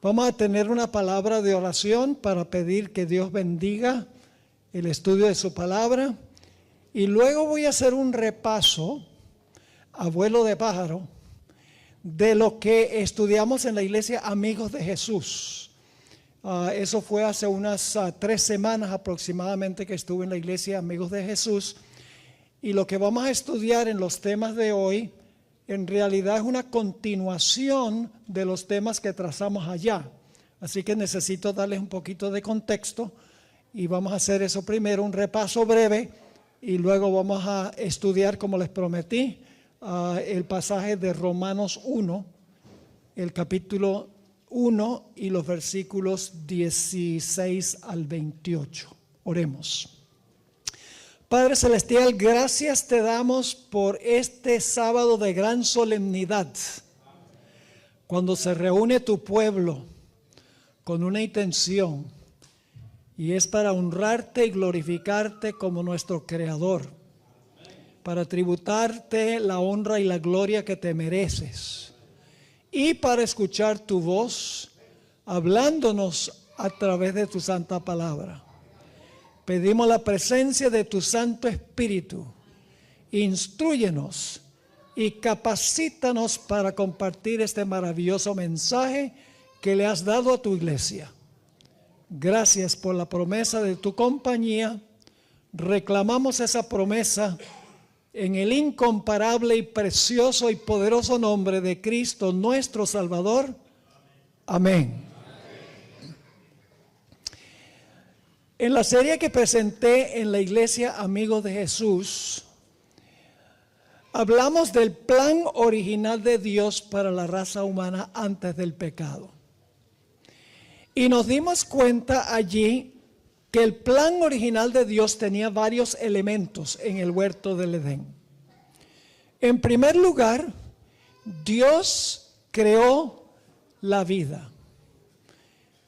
Vamos a tener una palabra de oración para pedir que Dios bendiga el estudio de su palabra. Y luego voy a hacer un repaso, a vuelo de pájaro, de lo que estudiamos en la iglesia Amigos de Jesús. Eso fue hace unas 3 semanas aproximadamente que estuve en la iglesia Amigos de Jesús. Y lo que vamos a estudiar en los temas de hoy, en realidad es una continuación de los temas que trazamos allá. Así que necesito darles un poquito de contexto y vamos a hacer eso primero, un repaso breve, y luego vamos a estudiar, como les prometí, el pasaje de Romanos 1, el capítulo 1 y los versículos 16 al 28. Oremos. Padre Celestial, gracias te damos por este sábado de gran solemnidad, cuando se reúne tu pueblo con una intención, y es para honrarte y glorificarte como nuestro Creador, para tributarte la honra y la gloria que te mereces, y para escuchar tu voz hablándonos a través de tu santa palabra. Pedimos la presencia de tu Santo Espíritu. Instrúyenos y capacítanos para compartir este maravilloso mensaje que le has dado a tu iglesia. Gracias por la promesa de tu compañía. Reclamamos esa promesa en el incomparable y precioso y poderoso nombre de Cristo nuestro Salvador. Amén. En la serie que presenté en la iglesia Amigos de Jesús, hablamos del plan original de Dios para la raza humana antes del pecado. Y nos dimos cuenta allí que el plan original de Dios tenía varios elementos en el huerto del Edén. En primer lugar, Dios creó la vida.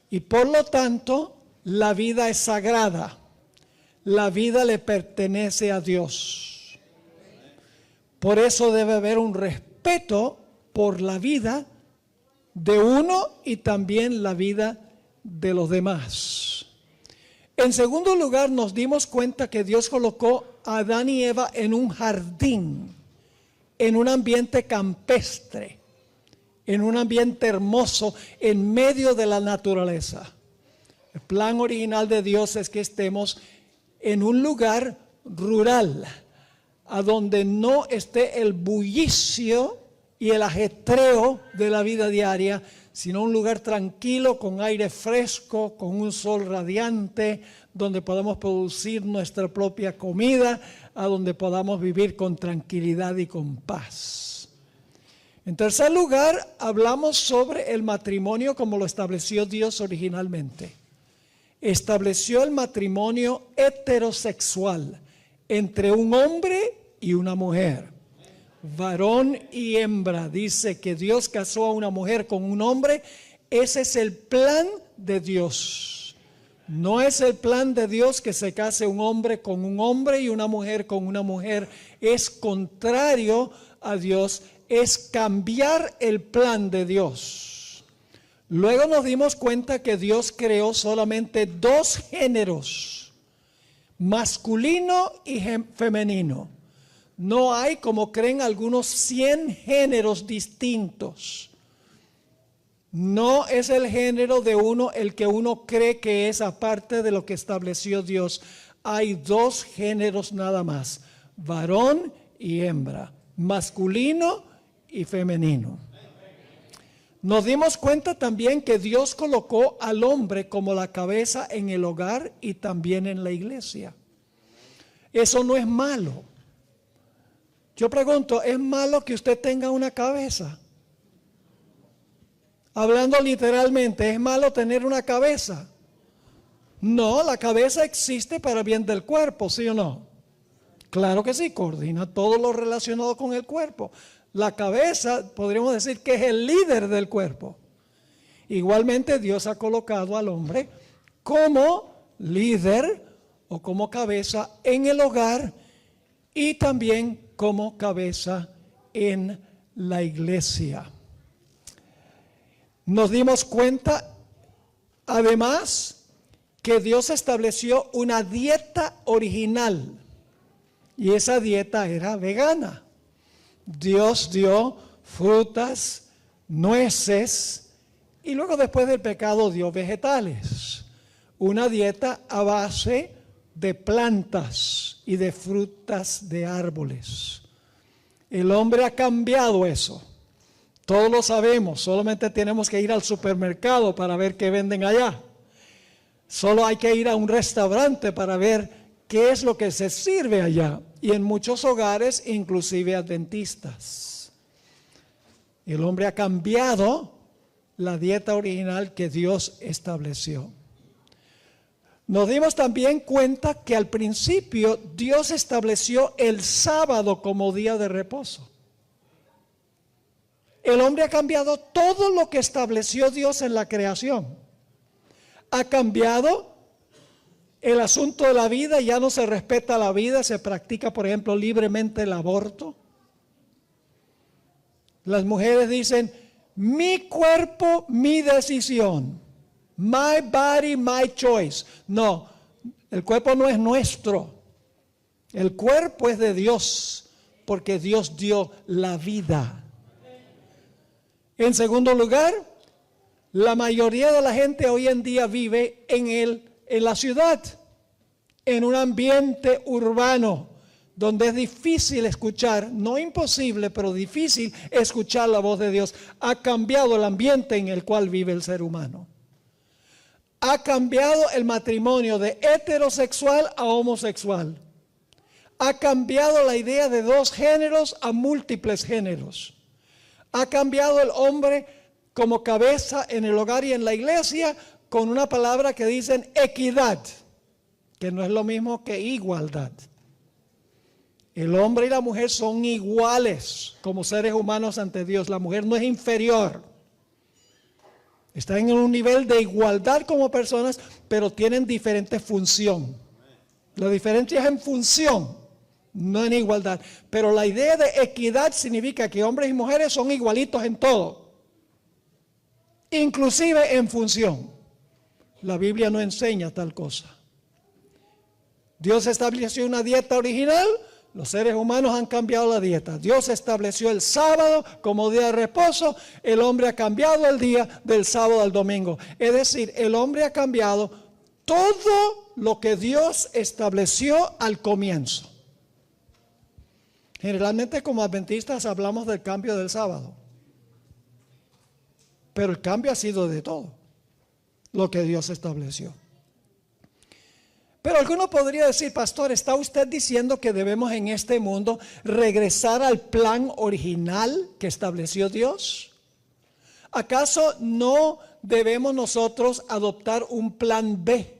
Y por lo tanto, la vida es sagrada. La vida le pertenece a Dios. Por eso debe haber un respeto por la vida de uno y también la vida de los demás. En segundo lugar, nos dimos cuenta que Dios colocó a Adán y Eva en un jardín, en un ambiente campestre, en un ambiente hermoso, en medio de la naturaleza. El plan original de Dios es que estemos en un lugar rural, a donde no esté el bullicio y el ajetreo de la vida diaria, sino un lugar tranquilo, con aire fresco, con un sol radiante, donde podamos producir nuestra propia comida, a donde podamos vivir con tranquilidad y con paz. En tercer lugar, hablamos sobre el matrimonio como lo estableció Dios originalmente. Estableció el matrimonio heterosexual entre un hombre y una mujer. Varón y hembra. Dice que Dios casó a una mujer con un hombre. Ese es el plan de Dios. No es el plan de Dios que se case un hombre con un hombre y una mujer con una mujer. Es contrario a Dios. Es cambiar el plan de Dios. Luego nos dimos cuenta que Dios creó solamente 2 géneros, masculino y femenino. No hay, como creen algunos, 100 géneros distintos. No es el género de uno el que uno cree que es aparte de lo que estableció Dios. Hay 2 géneros nada más, varón y hembra, masculino y femenino. Nos dimos cuenta también que Dios colocó al hombre como la cabeza en el hogar y también en la iglesia. Eso no es malo. Yo pregunto, ¿es malo que usted tenga una cabeza? Hablando literalmente, ¿es malo tener una cabeza? No, la cabeza existe para bien del cuerpo, ¿sí o no? Claro que sí, coordina todo lo relacionado con el cuerpo. La cabeza, podríamos decir que es el líder del cuerpo. Igualmente Dios ha colocado al hombre como líder o como cabeza en el hogar y también como cabeza en la iglesia. Nos dimos cuenta, además, que Dios estableció una dieta original y esa dieta era vegana. Dios dio frutas, nueces y luego después del pecado dio vegetales. Una dieta a base de plantas y de frutas de árboles. El hombre ha cambiado eso. Todos lo sabemos, solamente tenemos que ir al supermercado para ver qué venden allá. Solo hay que ir a un restaurante para ver qué es lo que se sirve allá. Y en muchos hogares, inclusive adventistas. El hombre ha cambiado la dieta original que Dios estableció. Nos dimos también cuenta que al principio Dios estableció el sábado como día de reposo. El hombre ha cambiado todo lo que estableció Dios en la creación. Ha cambiado el asunto de la vida, ya no se respeta la vida, se practica, por ejemplo, libremente el aborto. Las mujeres dicen, mi cuerpo, mi decisión. My body, my choice. No, el cuerpo no es nuestro. El cuerpo es de Dios, porque Dios dio la vida. En segundo lugar, la mayoría de la gente hoy en día vive en la ciudad, en un ambiente urbano, donde es difícil escuchar, no imposible, pero difícil escuchar la voz de Dios. Ha cambiado el ambiente en el cual vive el ser humano. Ha cambiado el matrimonio de heterosexual a homosexual. Ha cambiado la idea de dos géneros a múltiples géneros. Ha cambiado el hombre como cabeza en el hogar y en la iglesia con una palabra que dicen equidad, que no es lo mismo que igualdad. El hombre y la mujer son iguales como seres humanos ante Dios. La mujer no es inferior. Están en un nivel de igualdad como personas, pero tienen diferente función. La diferencia es en función, no en igualdad. Pero la idea de equidad significa que hombres y mujeres son igualitos en todo, inclusive en función. La Biblia no enseña tal cosa. Dios estableció una dieta original. Los seres humanos han cambiado la dieta. Dios estableció el sábado como día de reposo. El hombre ha cambiado el día del sábado al domingo. Es decir, el hombre ha cambiado todo lo que Dios estableció al comienzo. Generalmente como adventistas hablamos del cambio del sábado. Pero el cambio ha sido de todo lo que Dios estableció. Pero alguno podría decir, pastor, ¿está usted diciendo que debemos en este mundo regresar al plan original que estableció Dios? ¿Acaso no debemos nosotros adoptar un plan B?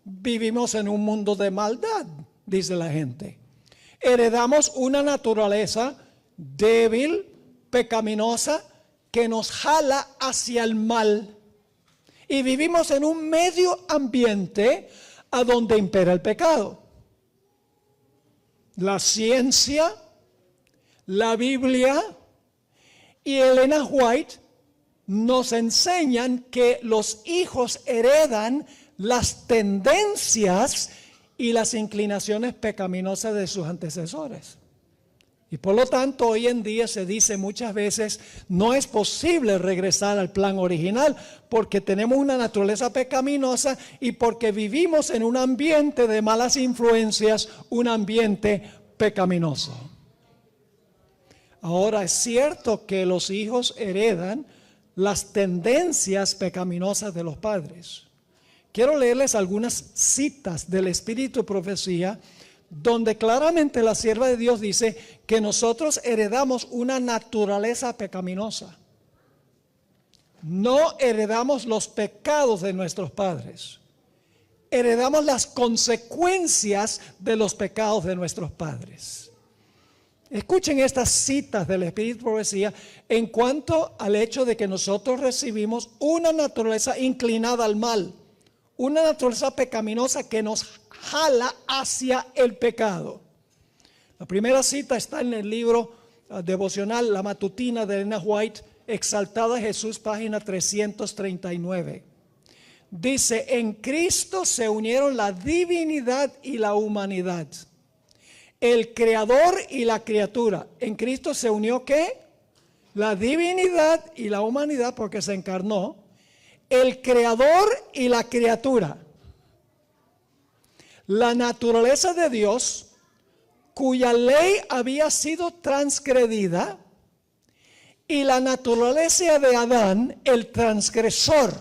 Vivimos en un mundo de maldad, dice la gente. Heredamos una naturaleza débil, pecaminosa, que nos jala hacia el mal. Y vivimos en un medio ambiente a donde impera el pecado. La ciencia, la Biblia y Elena White nos enseñan que los hijos heredan las tendencias y las inclinaciones pecaminosas de sus antecesores. Y por lo tanto, hoy en día se dice muchas veces, no es posible regresar al plan original porque tenemos una naturaleza pecaminosa y porque vivimos en un ambiente de malas influencias, un ambiente pecaminoso. Ahora, es cierto que los hijos heredan las tendencias pecaminosas de los padres. Quiero leerles algunas citas del Espíritu de Profecía, donde claramente la sierva de Dios dice que nosotros heredamos una naturaleza pecaminosa. No heredamos los pecados de nuestros padres. Heredamos las consecuencias de los pecados de nuestros padres. Escuchen estas citas del Espíritu de Profecía en cuanto al hecho de que nosotros recibimos una naturaleza inclinada al mal, una naturaleza pecaminosa que nos jala hacia el pecado. La primera cita está en el libro devocional La Matutina de Elena White, Exaltado Jesús, página 339. Dice, en Cristo se unieron la divinidad y la humanidad. El creador y la criatura. En Cristo se unió ¿qué? La divinidad y la humanidad porque se encarnó. El creador y la criatura. La naturaleza de Dios, cuya ley había sido transgredida, y la naturaleza de Adán, el transgresor.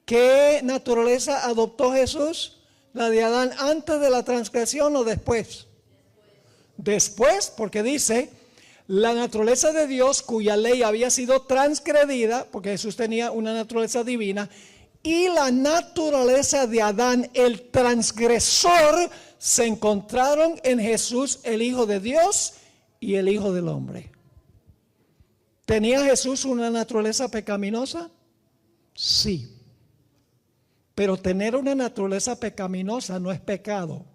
¿Qué naturaleza adoptó Jesús? ¿La de Adán antes de la transgresión o después? Después, porque dice, la naturaleza de Dios cuya ley había sido transgredida, porque Jesús tenía una naturaleza divina, y la naturaleza de Adán, el transgresor, se encontraron en Jesús, el Hijo de Dios y el Hijo del Hombre. ¿Tenía Jesús una naturaleza pecaminosa? Sí. Pero tener una naturaleza pecaminosa no es pecado.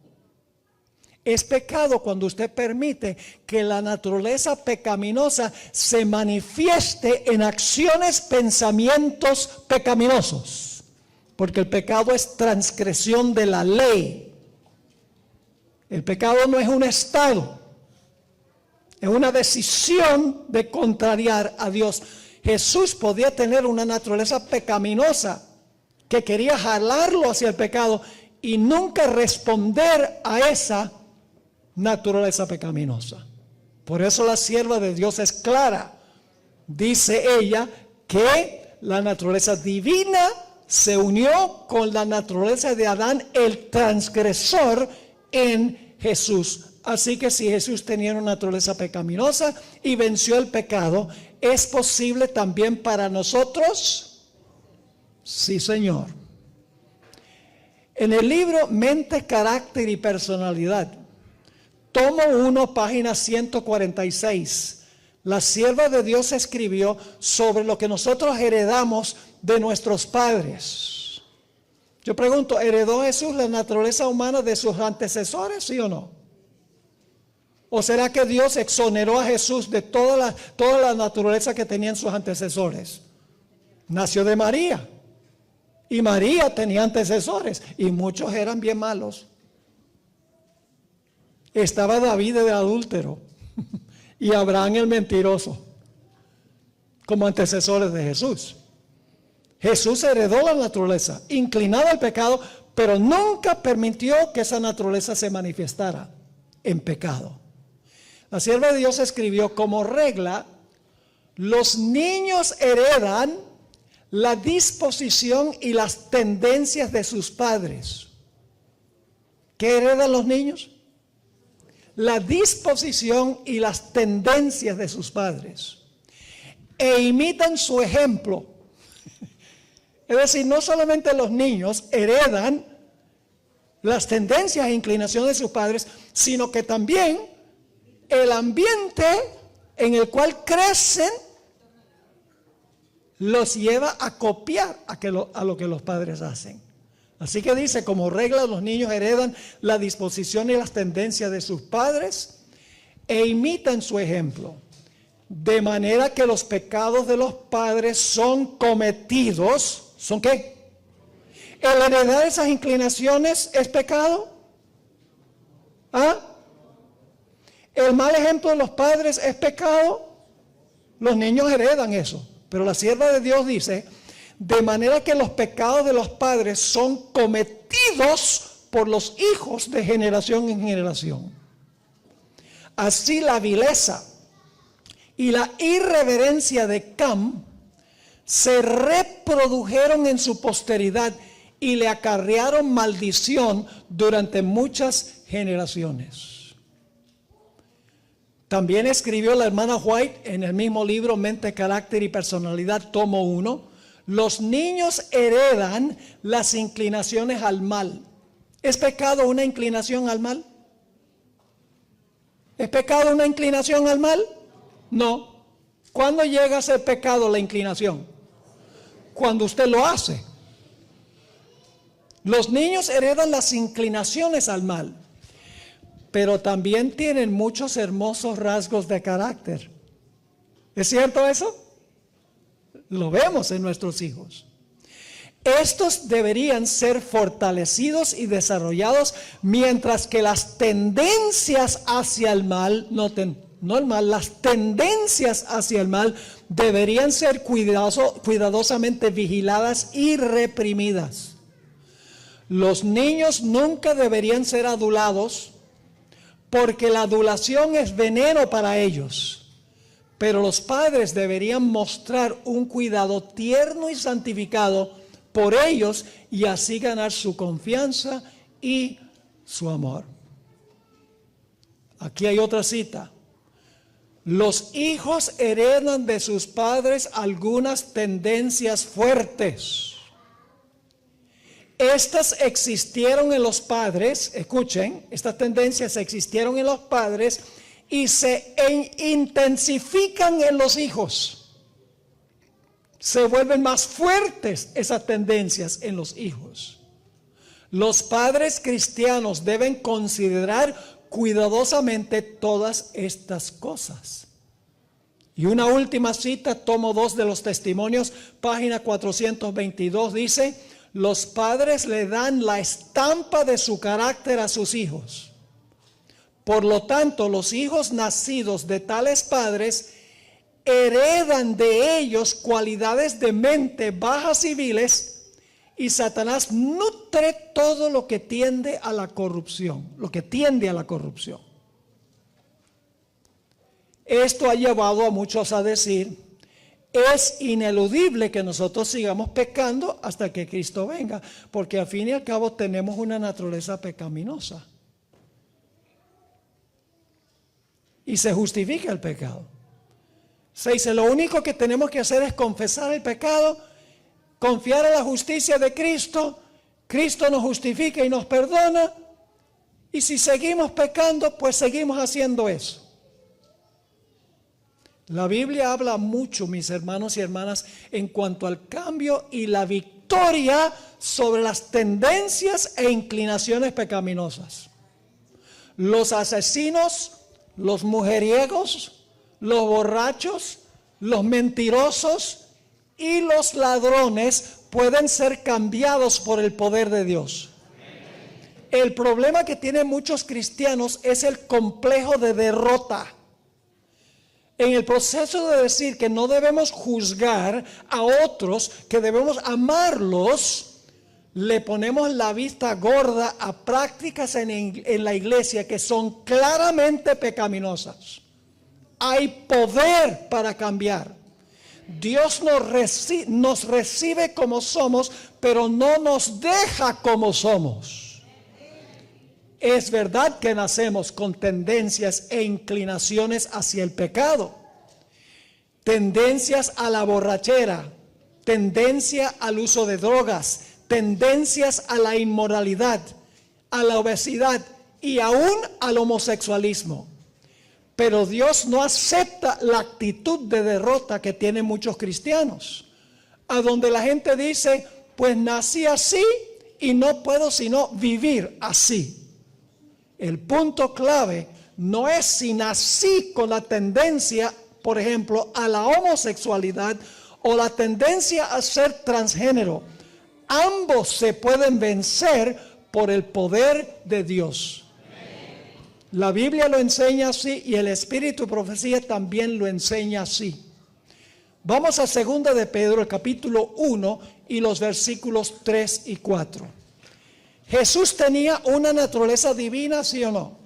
Es pecado cuando usted permite que la naturaleza pecaminosa se manifieste en acciones, pensamientos pecaminosos. Porque el pecado es transgresión de la ley. El pecado no es un estado. Es una decisión de contrariar a Dios. Jesús podía tener una naturaleza pecaminosa que quería jalarlo hacia el pecado y nunca responder a esa naturaleza pecaminosa. Por eso la sierva de Dios es clara. Dice ella que la naturaleza divina se unió con la naturaleza de Adán, el transgresor, en Jesús. Así que si Jesús tenía una naturaleza pecaminosa y venció el pecado, ¿es posible también para nosotros? Sí, Señor. En el libro Mente, Carácter y Personalidad, tomo 1, página 146, la sierva de Dios escribió sobre lo que nosotros heredamos de nuestros padres. Yo pregunto, ¿heredó Jesús la naturaleza humana de sus antecesores, sí o no? ¿O será que Dios exoneró a Jesús de toda la naturaleza que tenían sus antecesores? Nació de María. Y María tenía antecesores. Y muchos eran bien malos. Estaba David el adúltero. Y Abraham el mentiroso. Como antecesores de Jesús. Jesús heredó la naturaleza, inclinado al pecado, pero nunca permitió que esa naturaleza se manifestara en pecado. La sierva de Dios escribió, como regla, los niños heredan la disposición y las tendencias de sus padres. ¿Qué heredan los niños? La disposición y las tendencias de sus padres. E imitan su ejemplo. Es decir, no solamente los niños heredan las tendencias e inclinaciones de sus padres, sino que también el ambiente en el cual crecen los lleva a copiar a lo que los padres hacen. Así que dice, como regla, los niños heredan la disposición y las tendencias de sus padres e imitan su ejemplo. De manera que los pecados de los padres son cometidos. ¿Son qué? ¿El heredar esas inclinaciones es pecado? ¿Ah? ¿El mal ejemplo de los padres es pecado? Los niños heredan eso. Pero la sierva de Dios dice, de manera que los pecados de los padres son cometidos por los hijos de generación en generación. Así la vileza y la irreverencia de Cam se reprodujeron en su posteridad y le acarrearon maldición durante muchas generaciones. También escribió la hermana White en el mismo libro Mente, Carácter y Personalidad, tomo 1, los niños heredan las inclinaciones al mal. ¿Es pecado una inclinación al mal? ¿Es pecado una inclinación al mal? No. ¿Cuándo llega a ser pecado la inclinación? Cuando usted lo hace. Los niños heredan las inclinaciones al mal, pero también tienen muchos hermosos rasgos de carácter. ¿Es cierto eso? Lo vemos en nuestros hijos. Estos deberían ser fortalecidos y desarrollados, mientras que las tendencias hacia el mal, noten, no el mal, las tendencias hacia el mal deberían ser cuidadosamente vigiladas y reprimidas. Los niños nunca deberían ser adulados, porque la adulación es veneno para ellos. Pero los padres deberían mostrar un cuidado tierno y santificado por ellos y así ganar su confianza y su amor. Aquí hay otra cita. Los hijos heredan de sus padres algunas tendencias fuertes. Estas existieron en los padres, escuchen, estas tendencias existieron en los padres y se intensifican en los hijos. Se vuelven más fuertes esas tendencias en los hijos. Los padres cristianos deben considerar cuidadosamente todas estas cosas. Y una última cita, tomo 2 de los testimonios, página 422, dice: los padres le dan la estampa de su carácter a sus hijos. Por lo tanto, los hijos nacidos de tales padres heredan de ellos cualidades de mente bajas y viles, y Satanás nutre todo lo que tiende a la corrupción, Esto ha llevado a muchos a decir: es ineludible que nosotros sigamos pecando hasta que Cristo venga, porque al fin y al cabo tenemos una naturaleza pecaminosa. Y se justifica el pecado. Se dice, lo único que tenemos que hacer es confesar el pecado, confiar en la justicia de Cristo, Cristo nos justifica y nos perdona, y si seguimos pecando, pues seguimos haciendo eso. La Biblia habla mucho, mis hermanos y hermanas, en cuanto al cambio y la victoria sobre las tendencias e inclinaciones pecaminosas. Los asesinos, los mujeriegos, los borrachos, los mentirosos y los ladrones pueden ser cambiados por el poder de Dios. El problema que tienen muchos cristianos es el complejo de derrota. En el proceso de decir que no debemos juzgar a otros, que debemos amarlos, le ponemos la vista gorda a prácticas en la iglesia que son claramente pecaminosas. Hay poder para cambiar. Dios nos recibe como somos, pero no nos deja como somos. Es verdad que nacemos con tendencias e inclinaciones hacia el pecado, tendencias a la borrachera, tendencia al uso de drogas, tendencias a la inmoralidad, a la obesidad y aún al homosexualismo. Pero Dios no acepta la actitud de derrota que tienen muchos cristianos, a donde la gente dice, pues nací así y no puedo sino vivir así. El punto clave no es si nací con la tendencia, por ejemplo, a la homosexualidad o la tendencia a ser transgénero. Ambos se pueden vencer por el poder de Dios. La Biblia lo enseña así y el Espíritu de Profecía también lo enseña así. Vamos a 2 de Pedro, el capítulo 1 y los versículos 3 y 4. ¿Jesús tenía una naturaleza divina, sí o no?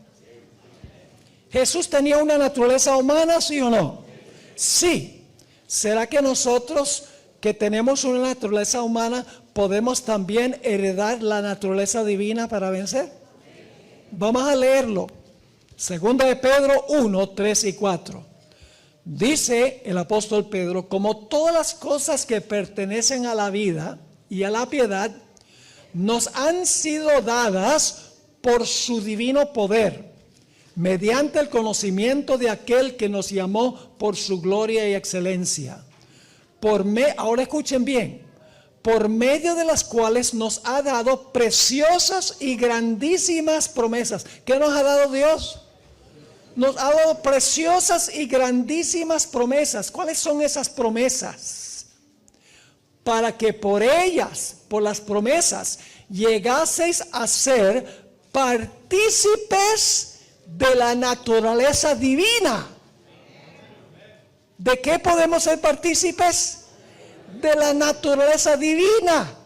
¿Jesús tenía una naturaleza humana, sí o no? Sí. ¿Será que nosotros que tenemos una naturaleza humana podemos también heredar la naturaleza divina para vencer? Vamos a leerlo. 2 de Pedro 1, 3 y 4. Dice el apóstol Pedro, como todas las cosas que pertenecen a la vida y a la piedad, nos han sido dadas por su divino poder, mediante el conocimiento de aquel que nos llamó por su gloria y excelencia. Ahora escuchen bien, por medio de las cuales nos ha dado preciosas y grandísimas promesas. ¿Qué nos ha dado Dios? nos ha dado preciosas y grandísimas promesas. ¿Cuáles son esas promesas? Para que por ellas, por las promesas, llegaseis a ser partícipes de la naturaleza divina. ¿De qué podemos ser partícipes? De la naturaleza divina.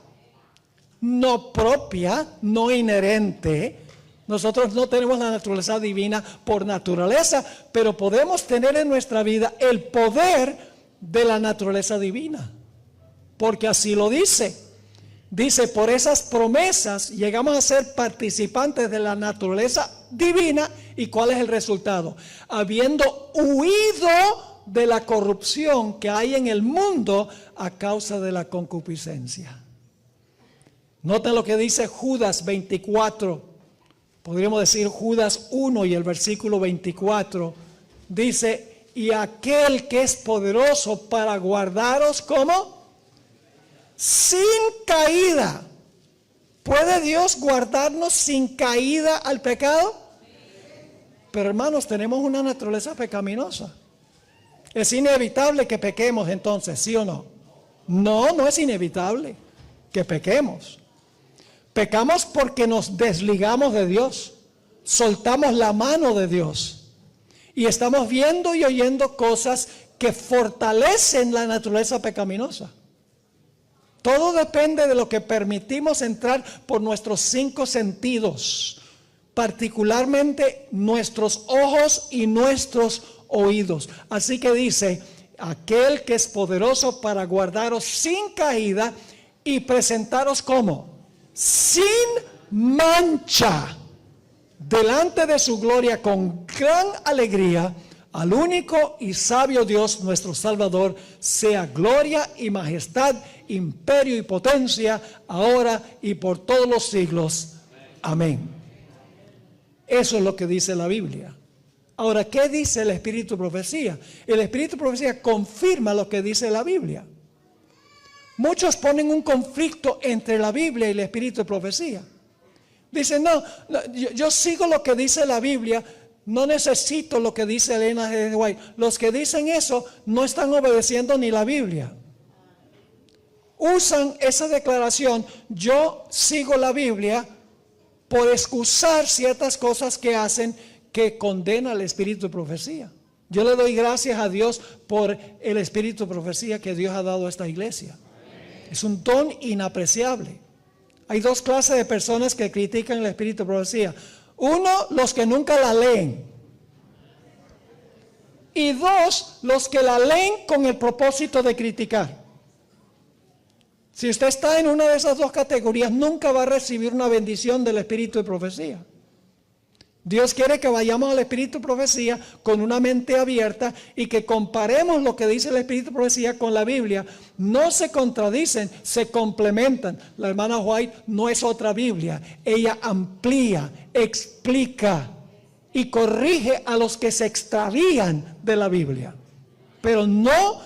No propia, no inherente. Nosotros no tenemos la naturaleza divina por naturaleza, pero podemos tener en nuestra vida el poder de la naturaleza divina. Porque así lo dice. Dice, por esas promesas llegamos a ser participantes de la naturaleza divina. ¿Y cuál es el resultado? Habiendo huido de la corrupción que hay en el mundo a causa de la concupiscencia. Nota lo que dice Judas 24. Podríamos decir Judas 1 y el versículo 24. Dice, y aquel que es poderoso para guardaros, ¿cómo? Sin caída. ¿Puede Dios guardarnos sin caída al pecado? Pero hermanos, tenemos una naturaleza pecaminosa. ¿Es inevitable que pequemos entonces, sí o no? No, no es inevitable que pequemos. Pecamos porque nos desligamos de Dios, soltamos la mano de Dios y estamos viendo y oyendo cosas que fortalecen la naturaleza pecaminosa. Todo depende de lo que permitimos entrar por nuestros 5 sentidos, particularmente nuestros ojos y nuestros oídos. Así que dice, aquel que es poderoso para guardaros sin caída y presentaros como sin mancha delante de su gloria con gran alegría, al único y sabio Dios nuestro Salvador, sea gloria y majestad, imperio y potencia, ahora y por todos los siglos. Amén. Eso es lo que dice la Biblia. Ahora, ¿qué dice el Espíritu de Profecía? El Espíritu de Profecía confirma lo que dice la Biblia. Muchos ponen un conflicto entre la Biblia y el Espíritu de Profecía. Dicen, no, yo sigo lo que dice la Biblia, no necesito lo que dice Elena G. White. Los que dicen eso no están obedeciendo ni la Biblia. Usan esa declaración, yo sigo la Biblia, por excusar ciertas cosas que hacen que condena al Espíritu de Profecía. Yo le doy gracias a Dios por el Espíritu de Profecía que Dios ha dado a esta iglesia. Es un don inapreciable. Hay 2 clases de personas que critican el Espíritu de Profecía. Uno, los que nunca la leen. Y 2, los que la leen con el propósito de criticar. Si usted está en una de esas 2 categorías, nunca va a recibir una bendición del Espíritu de Profecía. Dios quiere que vayamos al Espíritu de Profecía con una mente abierta y que comparemos lo que dice el Espíritu de Profecía con la Biblia. No se contradicen, se complementan. La hermana White no es otra Biblia. Ella amplía, explica y corrige a los que se extravían de la Biblia. Pero no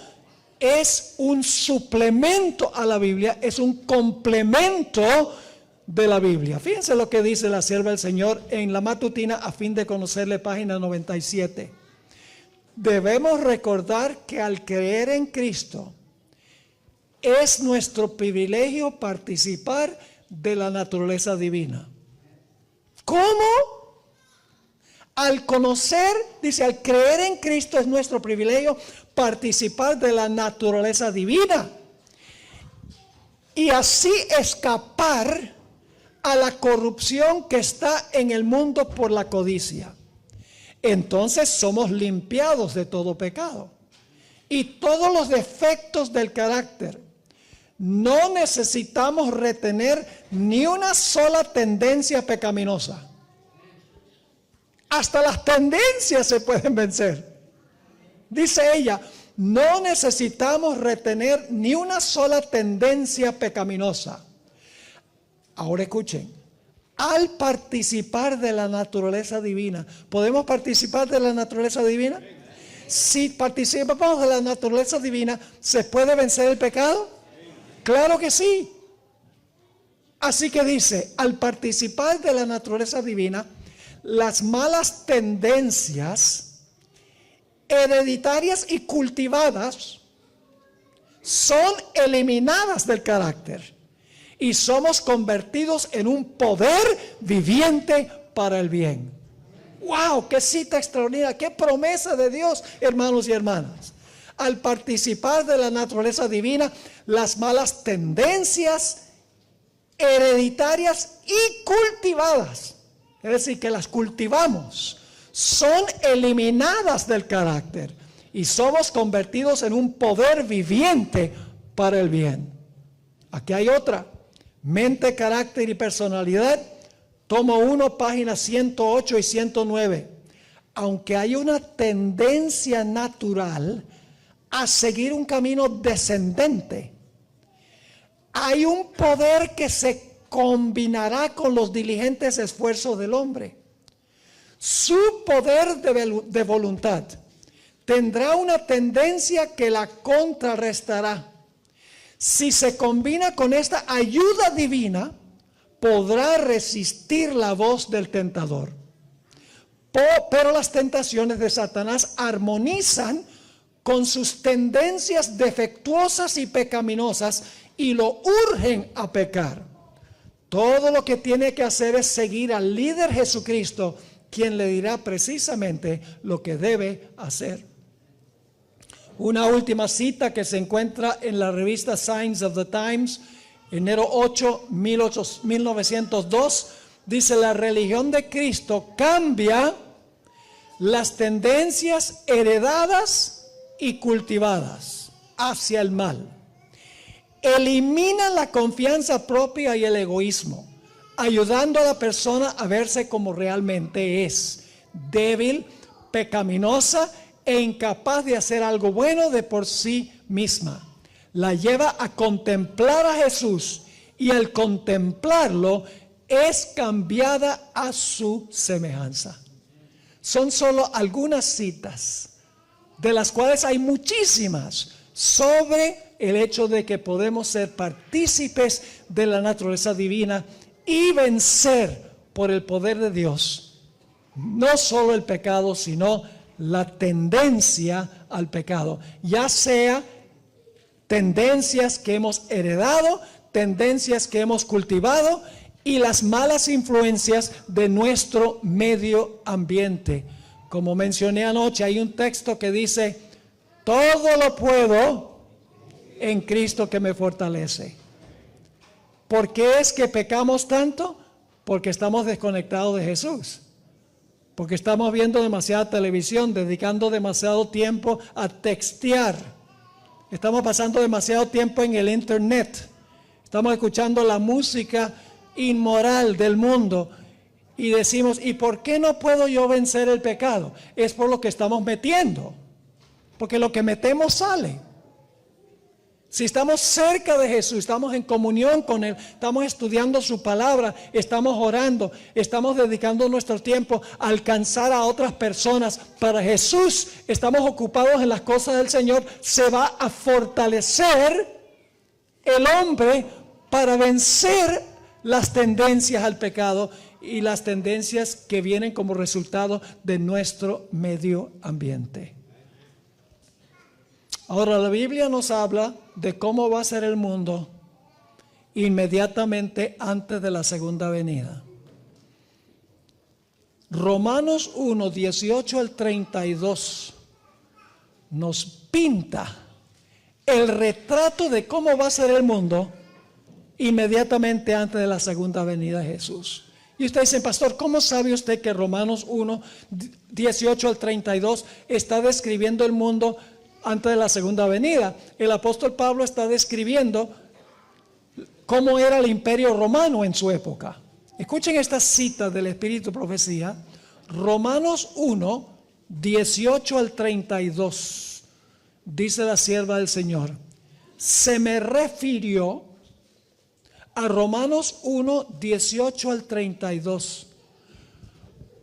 es un suplemento a la Biblia, es un complemento de la Biblia. Fíjense lo que dice la sierva del Señor en la matutina a fin de conocerle, página 97. Debemos recordar que al creer en Cristo es nuestro privilegio participar de la naturaleza divina. ¿Cómo? Al conocer, dice, al creer en Cristo es nuestro privilegio participar de la naturaleza divina y así escapar a la corrupción que está en el mundo por la codicia. Entonces somos limpiados de todo pecado y todos los defectos del carácter. No necesitamos retener ni una sola tendencia pecaminosa. Hasta las tendencias se pueden vencer. Dice ella, no necesitamos retener ni una sola tendencia pecaminosa. Ahora escuchen, al participar de la naturaleza divina, ¿podemos participar de la naturaleza divina? Si participamos de la naturaleza divina, ¿se puede vencer el pecado? Claro que sí. Así que dice, al participar de la naturaleza divina, las malas tendencias hereditarias y cultivadas son eliminadas del carácter y somos convertidos en un poder viviente para el bien. ¡Wow! ¡Qué cita extraordinaria! ¡Qué promesa de Dios, hermanos y hermanas! Al participar de la naturaleza divina, las malas tendencias hereditarias y cultivadas, es decir, que las cultivamos, son eliminadas del carácter y somos convertidos en un poder viviente para el bien. Aquí hay otra: mente, carácter y personalidad. Tomo 1, páginas 108 y 109. Aunque hay una tendencia natural a seguir un camino descendente, hay un poder que se combinará con los diligentes esfuerzos del hombre. Su poder de voluntad tendrá una tendencia que la contrarrestará. Si se combina con esta ayuda divina, podrá resistir la voz del tentador. Pero las tentaciones de Satanás armonizan con sus tendencias defectuosas y pecaminosas y lo urgen a pecar. Todo lo que tiene que hacer es seguir al líder Jesucristo, quien le dirá precisamente lo que debe hacer. Una última cita que se encuentra en la revista Signs of the Times, enero 8, 1902, dice: la religión de Cristo cambia las tendencias heredadas y cultivadas hacia el mal. Elimina la confianza propia y el egoísmo, ayudando a la persona a verse como realmente es: débil, pecaminosa e incapaz de hacer algo bueno de por sí misma. La lleva a contemplar a Jesús y al contemplarlo es cambiada a su semejanza. Son solo algunas citas, de las cuales hay muchísimas, sobre el hecho de que podemos ser partícipes de la naturaleza divina y vencer por el poder de Dios no solo el pecado, sino la tendencia al pecado, ya sea tendencias que hemos heredado, tendencias que hemos cultivado y las malas influencias de nuestro medio ambiente. Como mencioné anoche, hay un texto que dice: todo lo puedo en Cristo que me fortalece. ¿Por qué es que pecamos tanto? Porque estamos desconectados de Jesús. Porque estamos viendo demasiada televisión, dedicando demasiado tiempo a textear. Estamos pasando demasiado tiempo en el internet. Estamos escuchando la música inmoral del mundo. Y decimos: ¿y por qué no puedo yo vencer el pecado? Es por lo que estamos metiendo. Porque lo que metemos sale. Si estamos cerca de Jesús, estamos en comunión con Él, estamos estudiando su palabra, estamos orando, estamos dedicando nuestro tiempo a alcanzar a otras personas para Jesús, estamos ocupados en las cosas del Señor, se va a fortalecer el hombre para vencer las tendencias al pecado y las tendencias que vienen como resultado de nuestro medio ambiente. Ahora, la Biblia nos habla de cómo va a ser el mundo inmediatamente antes de la segunda venida. Romanos 1, 18 al 32 nos pinta el retrato de cómo va a ser el mundo inmediatamente antes de la segunda venida de Jesús. Y usted dice: pastor, ¿cómo sabe usted que Romanos 1, 18 al 32 está describiendo el mundo antes de la segunda venida? El apóstol Pablo está describiendo cómo era el imperio romano en su época. Escuchen esta cita del Espíritu Profecía. Romanos 1, 18 al 32. Dice la sierva del Señor: se me refirió a Romanos 1, 18 al 32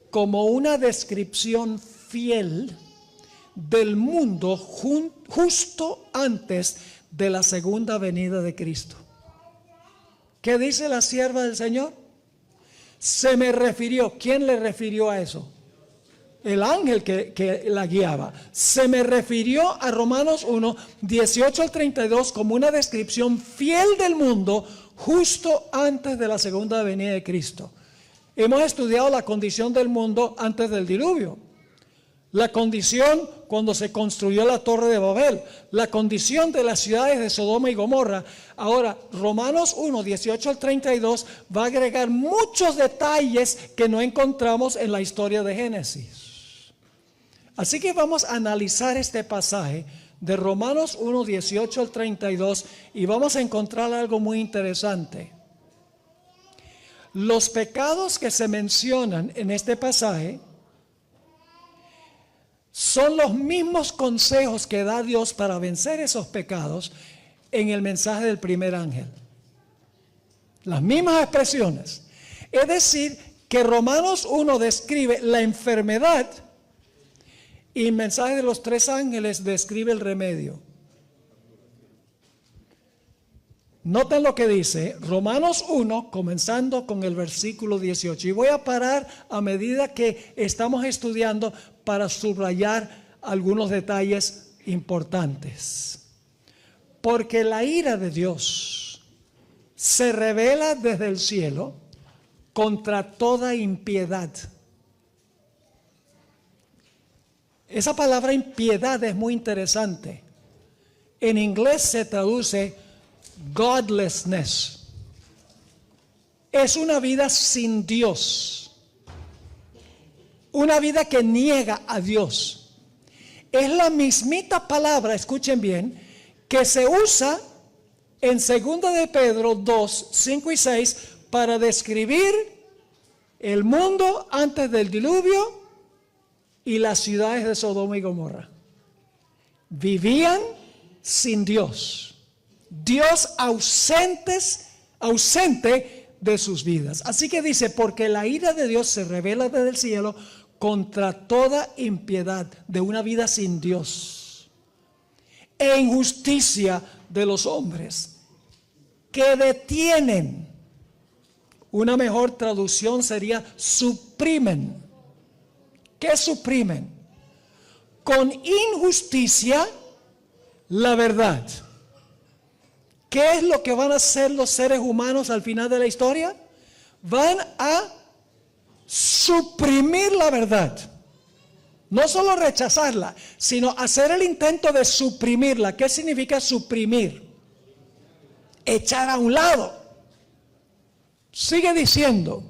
como una descripción fiel del mundo justo antes de la segunda venida de Cristo. ¿Qué dice la sierva del Señor? Se me refirió. ¿Quién le refirió a eso? El ángel que la guiaba. Se me refirió a Romanos 1, 18 al 32 como una descripción fiel del mundo justo antes de la segunda venida de Cristo. Hemos estudiado la condición del mundo antes del diluvio. La condición cuando se construyó la Torre de Babel. La condición de las ciudades de Sodoma y Gomorra. Ahora, Romanos 1, 18 al 32 va a agregar muchos detalles que no encontramos en la historia de Génesis. Así que vamos a analizar este pasaje de Romanos 1, 18 al 32 y vamos a encontrar algo muy interesante. Los pecados que se mencionan en este pasaje son los mismos consejos que da Dios para vencer esos pecados en el mensaje del primer ángel. Las mismas expresiones. Es decir, que Romanos 1 describe la enfermedad y el mensaje de los tres ángeles describe el remedio. Noten lo que dice Romanos 1, comenzando con el versículo 18. Y voy a parar a medida que estamos estudiando para subrayar algunos detalles importantes. Porque la ira de Dios se revela desde el cielo contra toda impiedad. Esa palabra impiedad es muy interesante. En inglés se traduce godlessness. Es una vida sin Dios. Una vida que niega a Dios. Es la mismita palabra, escuchen bien, que se usa en 2 de Pedro 2, 5 y 6 para describir el mundo antes del diluvio y las ciudades de Sodoma y Gomorra. Vivían sin Dios. Dios ausente de sus vidas. Así que dice, porque la ira de Dios se revela desde el cielo contra toda impiedad de una vida sin Dios e injusticia de los hombres que detienen. Una mejor traducción sería suprimen. ¿Qué suprimen? Con injusticia la verdad. ¿Qué es lo que van a hacer los seres humanos al final de la historia? Van a suprimir la verdad. No solo rechazarla, sino hacer el intento de suprimirla. ¿Qué significa suprimir? Echar a un lado. Sigue diciendo,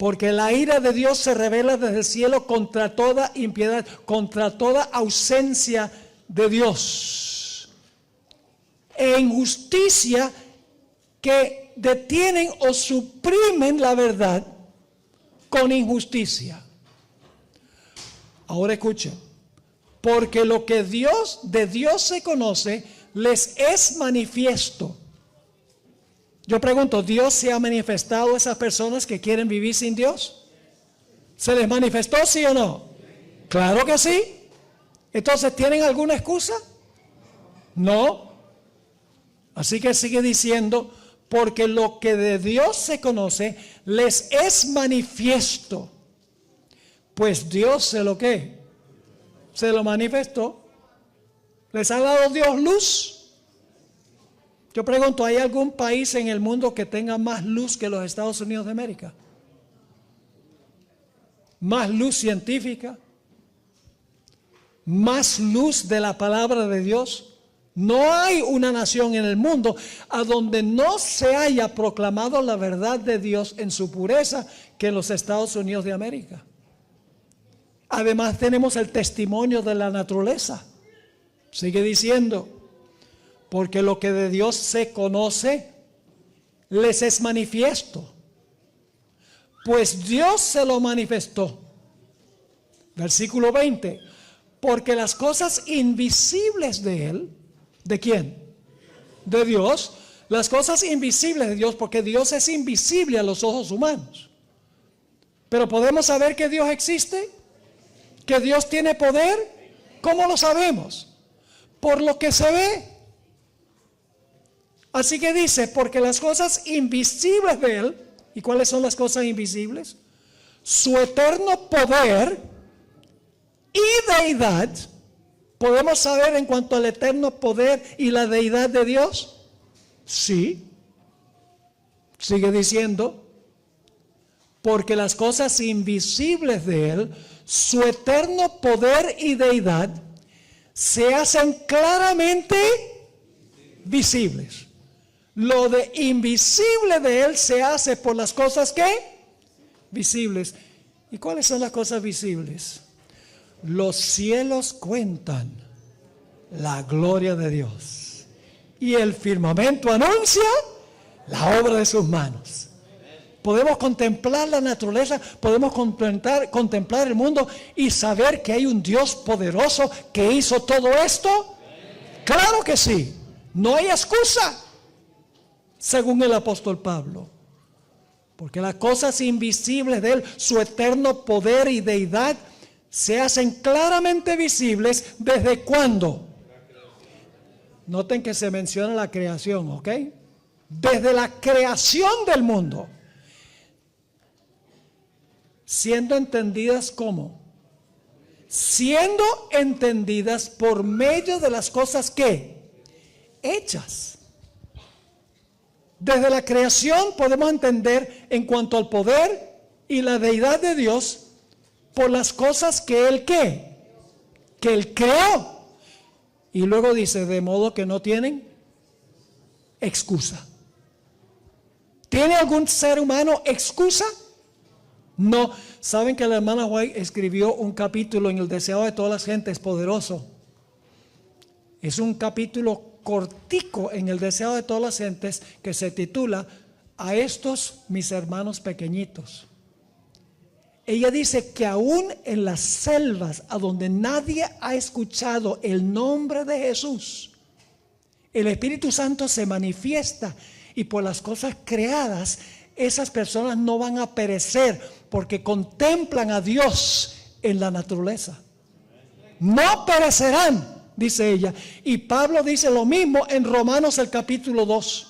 porque la ira de Dios se revela desde el cielo contra toda impiedad, contra toda ausencia de Dios, e injusticia que detienen o suprimen la verdad con injusticia. Ahora escuchen, porque lo que de Dios se conoce, les es manifiesto. Yo pregunto, ¿Dios se ha manifestado a esas personas que quieren vivir sin Dios? ¿Se les manifestó, sí o no? Claro que sí. Entonces, ¿tienen alguna excusa? No. Así que sigue diciendo, porque lo que de Dios se conoce, les es manifiesto. Pues Dios se lo manifestó. ¿Les ha dado Dios luz? Yo pregunto, ¿hay algún país en el mundo que tenga más luz que los Estados Unidos de América? Más luz científica, más luz de la palabra de Dios. No hay una nación en el mundo a donde no se haya proclamado la verdad de Dios en su pureza que en los Estados Unidos de América. Además tenemos el testimonio de la naturaleza. Sigue diciendo, porque lo que de Dios se conoce, les es manifiesto. Pues Dios se lo manifestó. Versículo 20. Porque las cosas invisibles de Él, ¿de quién? De Dios. Las cosas invisibles de Dios, porque Dios es invisible a los ojos humanos. Pero ¿podemos saber que Dios existe? ¿Que Dios tiene poder? ¿Cómo lo sabemos? Por lo que se ve. Así que dice, porque las cosas invisibles de Él, ¿Y cuáles son las cosas invisibles? Su eterno poder y deidad. ¿Podemos saber en cuanto al eterno poder y la deidad de Dios? Sí. Sigue diciendo, porque las cosas invisibles de Él, su eterno poder y deidad, se hacen claramente visibles. Lo de invisible de Él se hace por las cosas que visibles. ¿Y cuáles son las cosas visibles? Los cielos cuentan la gloria de Dios y el firmamento anuncia la obra de sus manos. Podemos contemplar la naturaleza, podemos contemplar el mundo y saber que hay un Dios poderoso que hizo todo esto. Claro que sí, no hay excusa, según el apóstol Pablo. Porque las cosas invisibles de Él, su eterno poder y deidad, se hacen claramente visibles. ¿Desde cuándo? Noten que se menciona la creación, ¿ok? Desde la creación del mundo. Siendo entendidas ¿cómo? Siendo entendidas por medio de las cosas que hechas. Desde la creación podemos entender en cuanto al poder y la deidad de Dios por las cosas que Él ¿qué? Que Él creó. Y luego dice, de modo que no tienen excusa. ¿Tiene algún ser humano excusa? No. ¿Saben que la hermana White escribió un capítulo en El deseo de todas las gentes poderoso? Es un capítulo cortico en El deseo de todas las gentes que se titula A estos mis hermanos pequeñitos. Ella dice que aún en las selvas a donde nadie ha escuchado el nombre de Jesús, el Espíritu Santo se manifiesta y por las cosas creadas esas personas no van a perecer porque contemplan a Dios en la naturaleza. No perecerán, dice ella. Y Pablo dice lo mismo en Romanos el capítulo 2.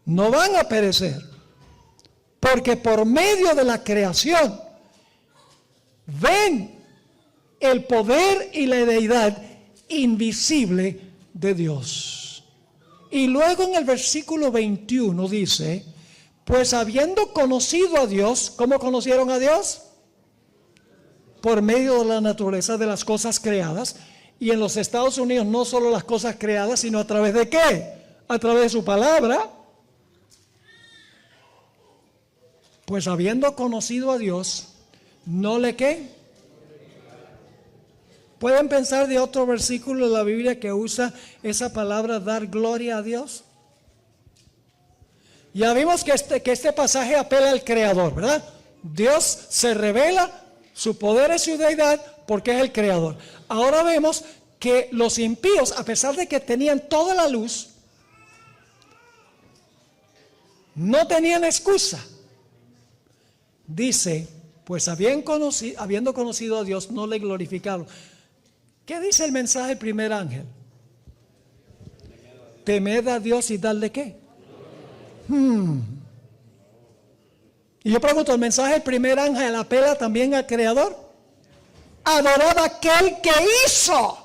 No van a perecer porque por medio de la creación ven el poder y la deidad invisible de Dios. Y luego en el versículo 21 dice, pues habiendo conocido a Dios, ¿cómo conocieron a Dios? Por medio de la naturaleza de las cosas creadas. Y en los Estados Unidos no solo las cosas creadas, sino a través de ¿qué? A través de su palabra. Pues habiendo conocido a Dios, no le ¿qué? ¿Pueden pensar de otro versículo de la Biblia que usa esa palabra dar gloria a Dios? Ya vimos que este pasaje apela al Creador, ¿verdad? Dios se revela su poder y su deidad porque es el Creador. Ahora vemos que los impíos, a pesar de que tenían toda la luz, no tenían excusa. Dice, pues habiendo conocido a Dios, no le glorificaron. ¿Qué dice el mensaje del primer ángel? Temed a Dios y darle ¿qué? Y yo pregunto, ¿el mensaje del primer ángel apela también al Creador? Adorad a aquel que hizo.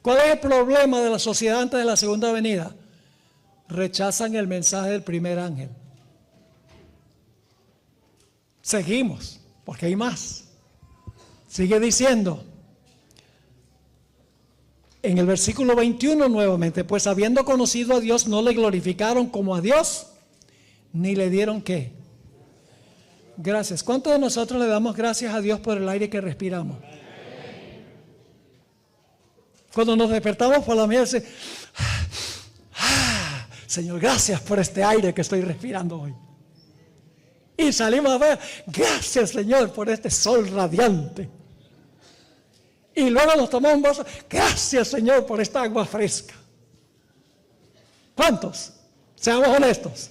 ¿Cuál es el problema de la sociedad antes de la segunda venida? Rechazan el mensaje del primer ángel. Seguimos, porque hay más. Sigue diciendo en el versículo 21 nuevamente, pues habiendo conocido a Dios no le glorificaron como a Dios, ni le dieron ¿qué? Gracias. ¿Cuántos de nosotros le damos gracias a Dios por el aire que respiramos? Cuando nos despertamos por la mañana, Señor, gracias por este aire que estoy respirando hoy. Y salimos a ver, gracias Señor por este sol radiante. Y luego nos tomamos un vaso, gracias Señor por esta agua fresca. ¿Cuántos? Seamos honestos.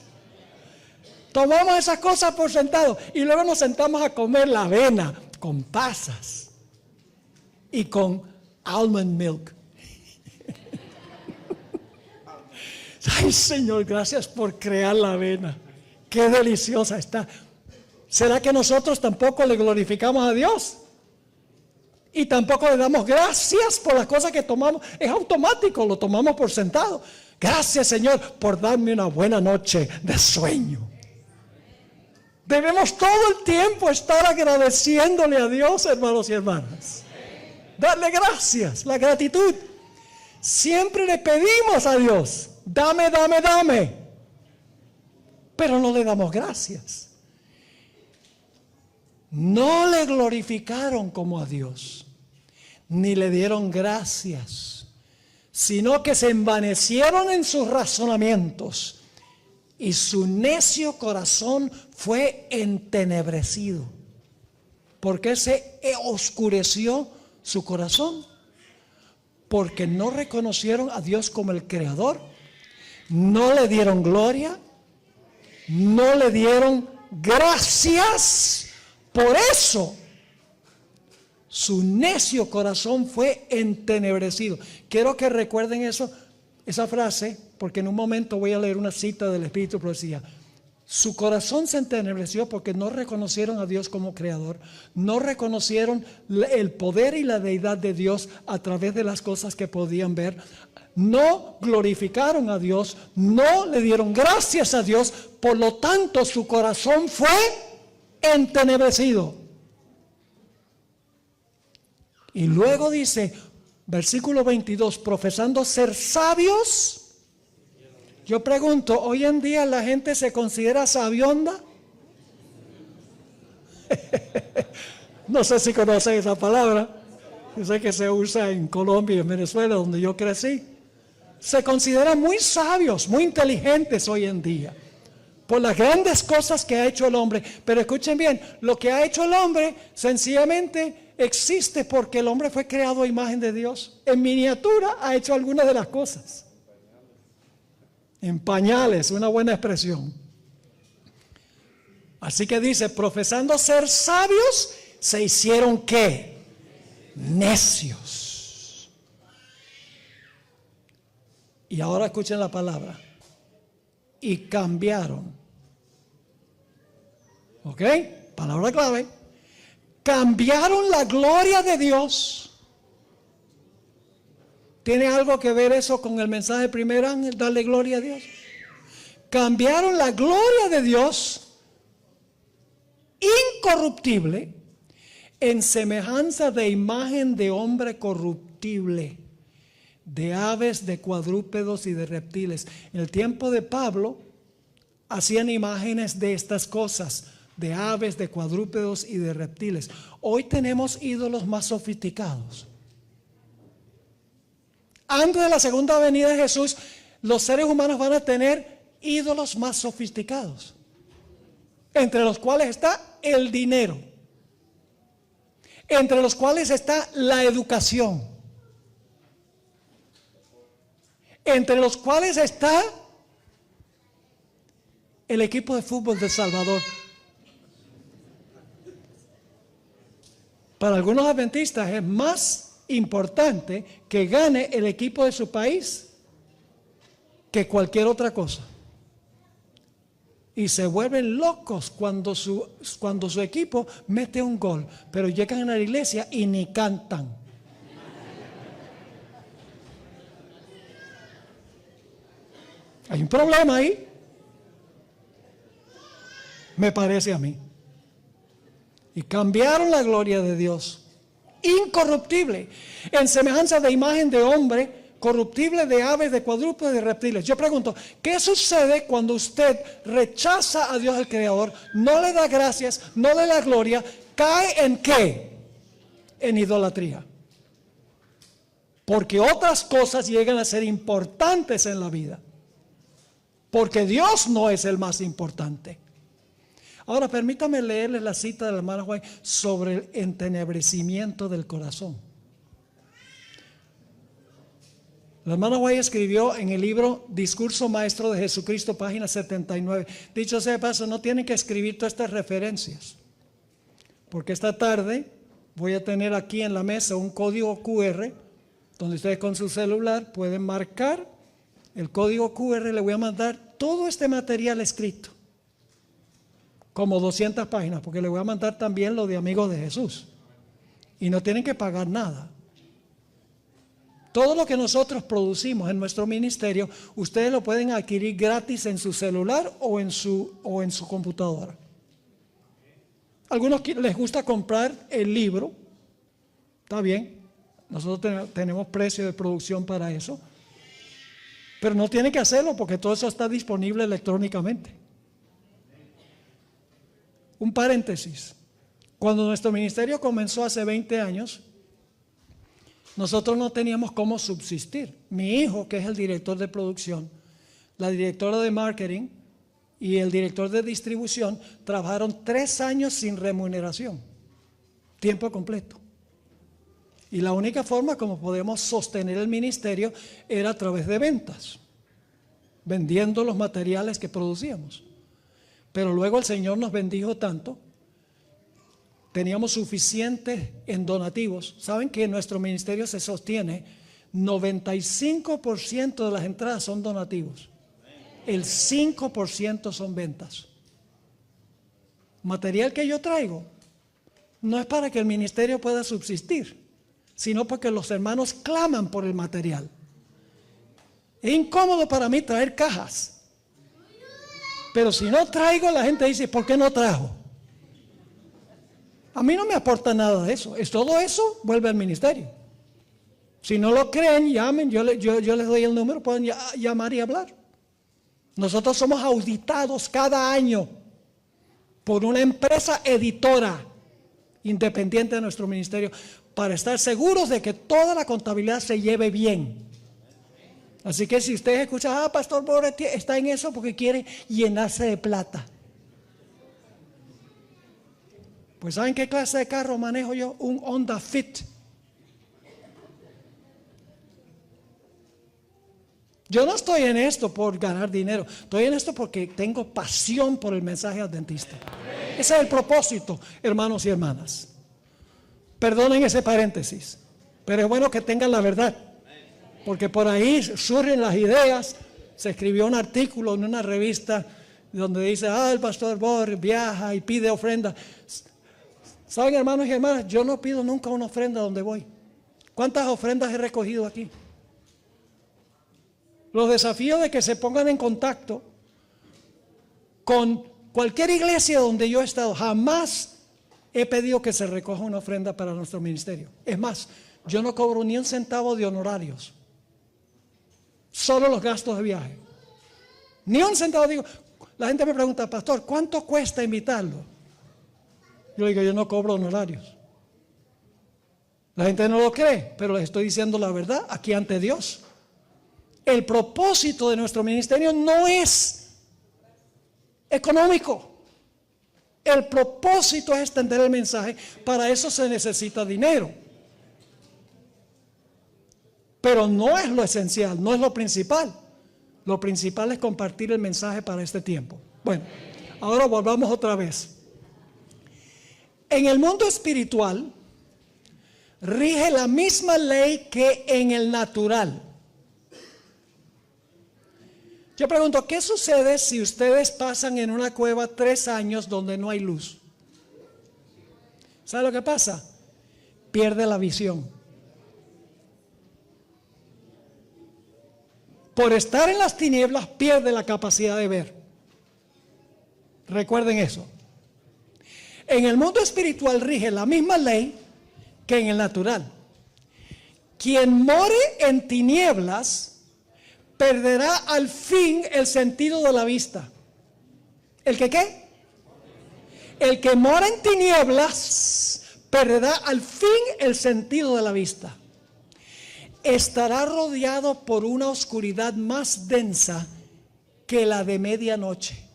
Tomamos esas cosas por sentado y luego nos sentamos a comer la avena con pasas y con almond milk. Ay, Señor, gracias por crear la avena. Qué deliciosa está. ¿Será que nosotros tampoco le glorificamos a Dios? Y tampoco le damos gracias por las cosas que tomamos. Es automático, lo tomamos por sentado. Gracias, Señor, por darme una buena noche de sueño. Debemos todo el tiempo estar agradeciéndole a Dios, hermanos y hermanas. Darle gracias, la gratitud. Siempre le pedimos a Dios, dame, dame, dame. Pero no le damos gracias. No le glorificaron como a Dios, ni le dieron gracias, sino que se envanecieron en sus razonamientos y su necio corazón fue entenebrecido. ¿Por qué se oscureció su corazón? Porque no reconocieron a Dios como el Creador, no le dieron gloria, no le dieron gracias. Por eso su necio corazón fue entenebrecido. Quiero que recuerden esa frase, porque en un momento voy a leer una cita del Espíritu de Profecía. Su corazón se entenebreció porque no reconocieron a Dios como Creador, no reconocieron el poder y la deidad de Dios a través de las cosas que podían ver, no glorificaron a Dios, no le dieron gracias a Dios, por lo tanto su corazón fue entenebrecido. Y luego dice, versículo 22, profesando ser sabios. Yo pregunto, ¿hoy en día la gente se considera sabionda? No sé si conocen esa palabra. Yo sé que se usa en Colombia y en Venezuela, donde yo crecí. Se consideran muy sabios, muy inteligentes hoy en día, por las grandes cosas que ha hecho el hombre. Pero escuchen bien, lo que ha hecho el hombre sencillamente existe porque el hombre fue creado a imagen de Dios. En miniatura ha hecho algunas de las cosas. En pañales, una buena expresión. Así que dice, profesando ser sabios, se hicieron ¿qué? Necios. Y ahora escuchen la palabra. Y cambiaron. ¿Ok? Palabra clave. Cambiaron la gloria de Dios. ¿Tiene algo que ver eso con el mensaje del primer ángel? Darle gloria a Dios. Cambiaron la gloria de Dios incorruptible en semejanza de imagen de hombre corruptible, de aves, de cuadrúpedos y de reptiles. En el tiempo de Pablo hacían imágenes de estas cosas, de aves, de cuadrúpedos y de reptiles. Hoy tenemos ídolos más sofisticados. Antes de la segunda venida de Jesús, los seres humanos van a tener ídolos más sofisticados, entre los cuales está el dinero, entre los cuales está la educación, entre los cuales está el equipo de fútbol de El Salvador. Para algunos adventistas es más importante que gane el equipo de su país que cualquier otra cosa. Y se vuelven locos cuando su equipo mete un gol, pero llegan a la iglesia y ni cantan. Hay un problema ahí, me parece a mí. Y cambiaron la gloria de Dios incorruptible en semejanza de imagen de hombre, corruptible, de aves, de cuadrúpedos, de reptiles. Yo pregunto, ¿qué sucede cuando usted rechaza a Dios el Creador, no le da gracias, no le da gloria, cae en qué? En idolatría. Porque otras cosas llegan a ser importantes en la vida, porque Dios no es el más importante. Ahora permítame leerles la cita de la hermana White sobre el entenebrecimiento del corazón. La hermana White escribió en el libro Discurso Maestro de Jesucristo, página 79. Dicho sea de paso, no tienen que escribir todas estas referencias, porque esta tarde voy a tener aquí en la mesa un código QR donde ustedes con su celular pueden marcar el código QR, le voy a mandar todo este material escrito, como 200 páginas, porque le voy a mandar también lo de Amigos de Jesús. Y no tienen que pagar nada. Todo lo que nosotros producimos en nuestro ministerio, ustedes lo pueden adquirir gratis en su celular o en su computadora. Algunos les gusta comprar el libro, está bien, nosotros tenemos precio de producción para eso, pero no tienen que hacerlo porque todo eso está disponible electrónicamente. Un paréntesis, cuando nuestro ministerio comenzó hace 20 años, nosotros no teníamos cómo subsistir. Mi hijo, que es el director de producción, la directora de marketing y el director de distribución, trabajaron 3 años sin remuneración, tiempo completo. Y la única forma como podemos sostener el ministerio era a través de ventas, vendiendo los materiales que producíamos. Pero luego el Señor nos bendijo tanto, teníamos suficiente en donativos. Saben que nuestro ministerio se sostiene, 95% de las entradas son donativos, el 5% son ventas. Material que yo traigo no es para que el ministerio pueda subsistir, sino porque los hermanos claman por el material. Es incómodo para mí traer cajas, pero si no traigo, la gente dice, ¿por qué no trajo? A mí no me aporta nada de eso. Todo eso vuelve al ministerio. Si no lo creen, llamen, yo les doy el número, pueden llamar y hablar. Nosotros somos auditados cada año por una empresa editora independiente de nuestro ministerio para estar seguros de que toda la contabilidad se lleve bien. Así que si ustedes escuchan, Pastor Borre está en eso porque quiere llenarse de plata. Pues ¿saben qué clase de carro manejo yo? Un Honda Fit. Yo no estoy en esto por ganar dinero, estoy en esto porque tengo pasión por el mensaje adventista. Ese es el propósito, hermanos y hermanas. Perdonen ese paréntesis, pero es bueno que tengan la verdad, porque por ahí surgen las ideas. Se escribió un artículo en una revista donde dice, el pastor Borre viaja y pide ofrenda. ¿Saben, hermanos y hermanas? Yo no pido nunca una ofrenda donde voy. ¿Cuántas ofrendas he recogido aquí? Los desafíos de que se pongan en contacto con cualquier iglesia donde yo he estado, jamás he pedido que se recoja una ofrenda para nuestro ministerio. Es más, yo no cobro ni un centavo de honorarios, solo los gastos de viaje. Ni un centavo. Digo, la gente me pregunta, pastor, ¿cuánto cuesta invitarlo? Yo digo, yo no cobro honorarios. La gente no lo cree, pero les estoy diciendo la verdad aquí ante Dios. El propósito de nuestro ministerio no es económico. El propósito es extender el mensaje. Para eso se necesita dinero. Pero no es lo esencial, no es lo principal. Lo principal es compartir el mensaje para este tiempo. Bueno, ahora volvamos otra vez. En el mundo espiritual rige la misma ley que en el natural. Yo pregunto, ¿qué sucede si ustedes pasan en una cueva 3 años donde no hay luz? ¿Sabe lo que pasa? Pierde la visión. Por estar en las tinieblas pierde la capacidad de ver. Recuerden eso. En el mundo espiritual rige la misma ley que en el natural. Quien more en tinieblas perderá al fin el sentido de la vista. ¿El que qué? El que mora en tinieblas perderá al fin el sentido de la vista. Estará rodeado por una oscuridad más densa que la de medianoche,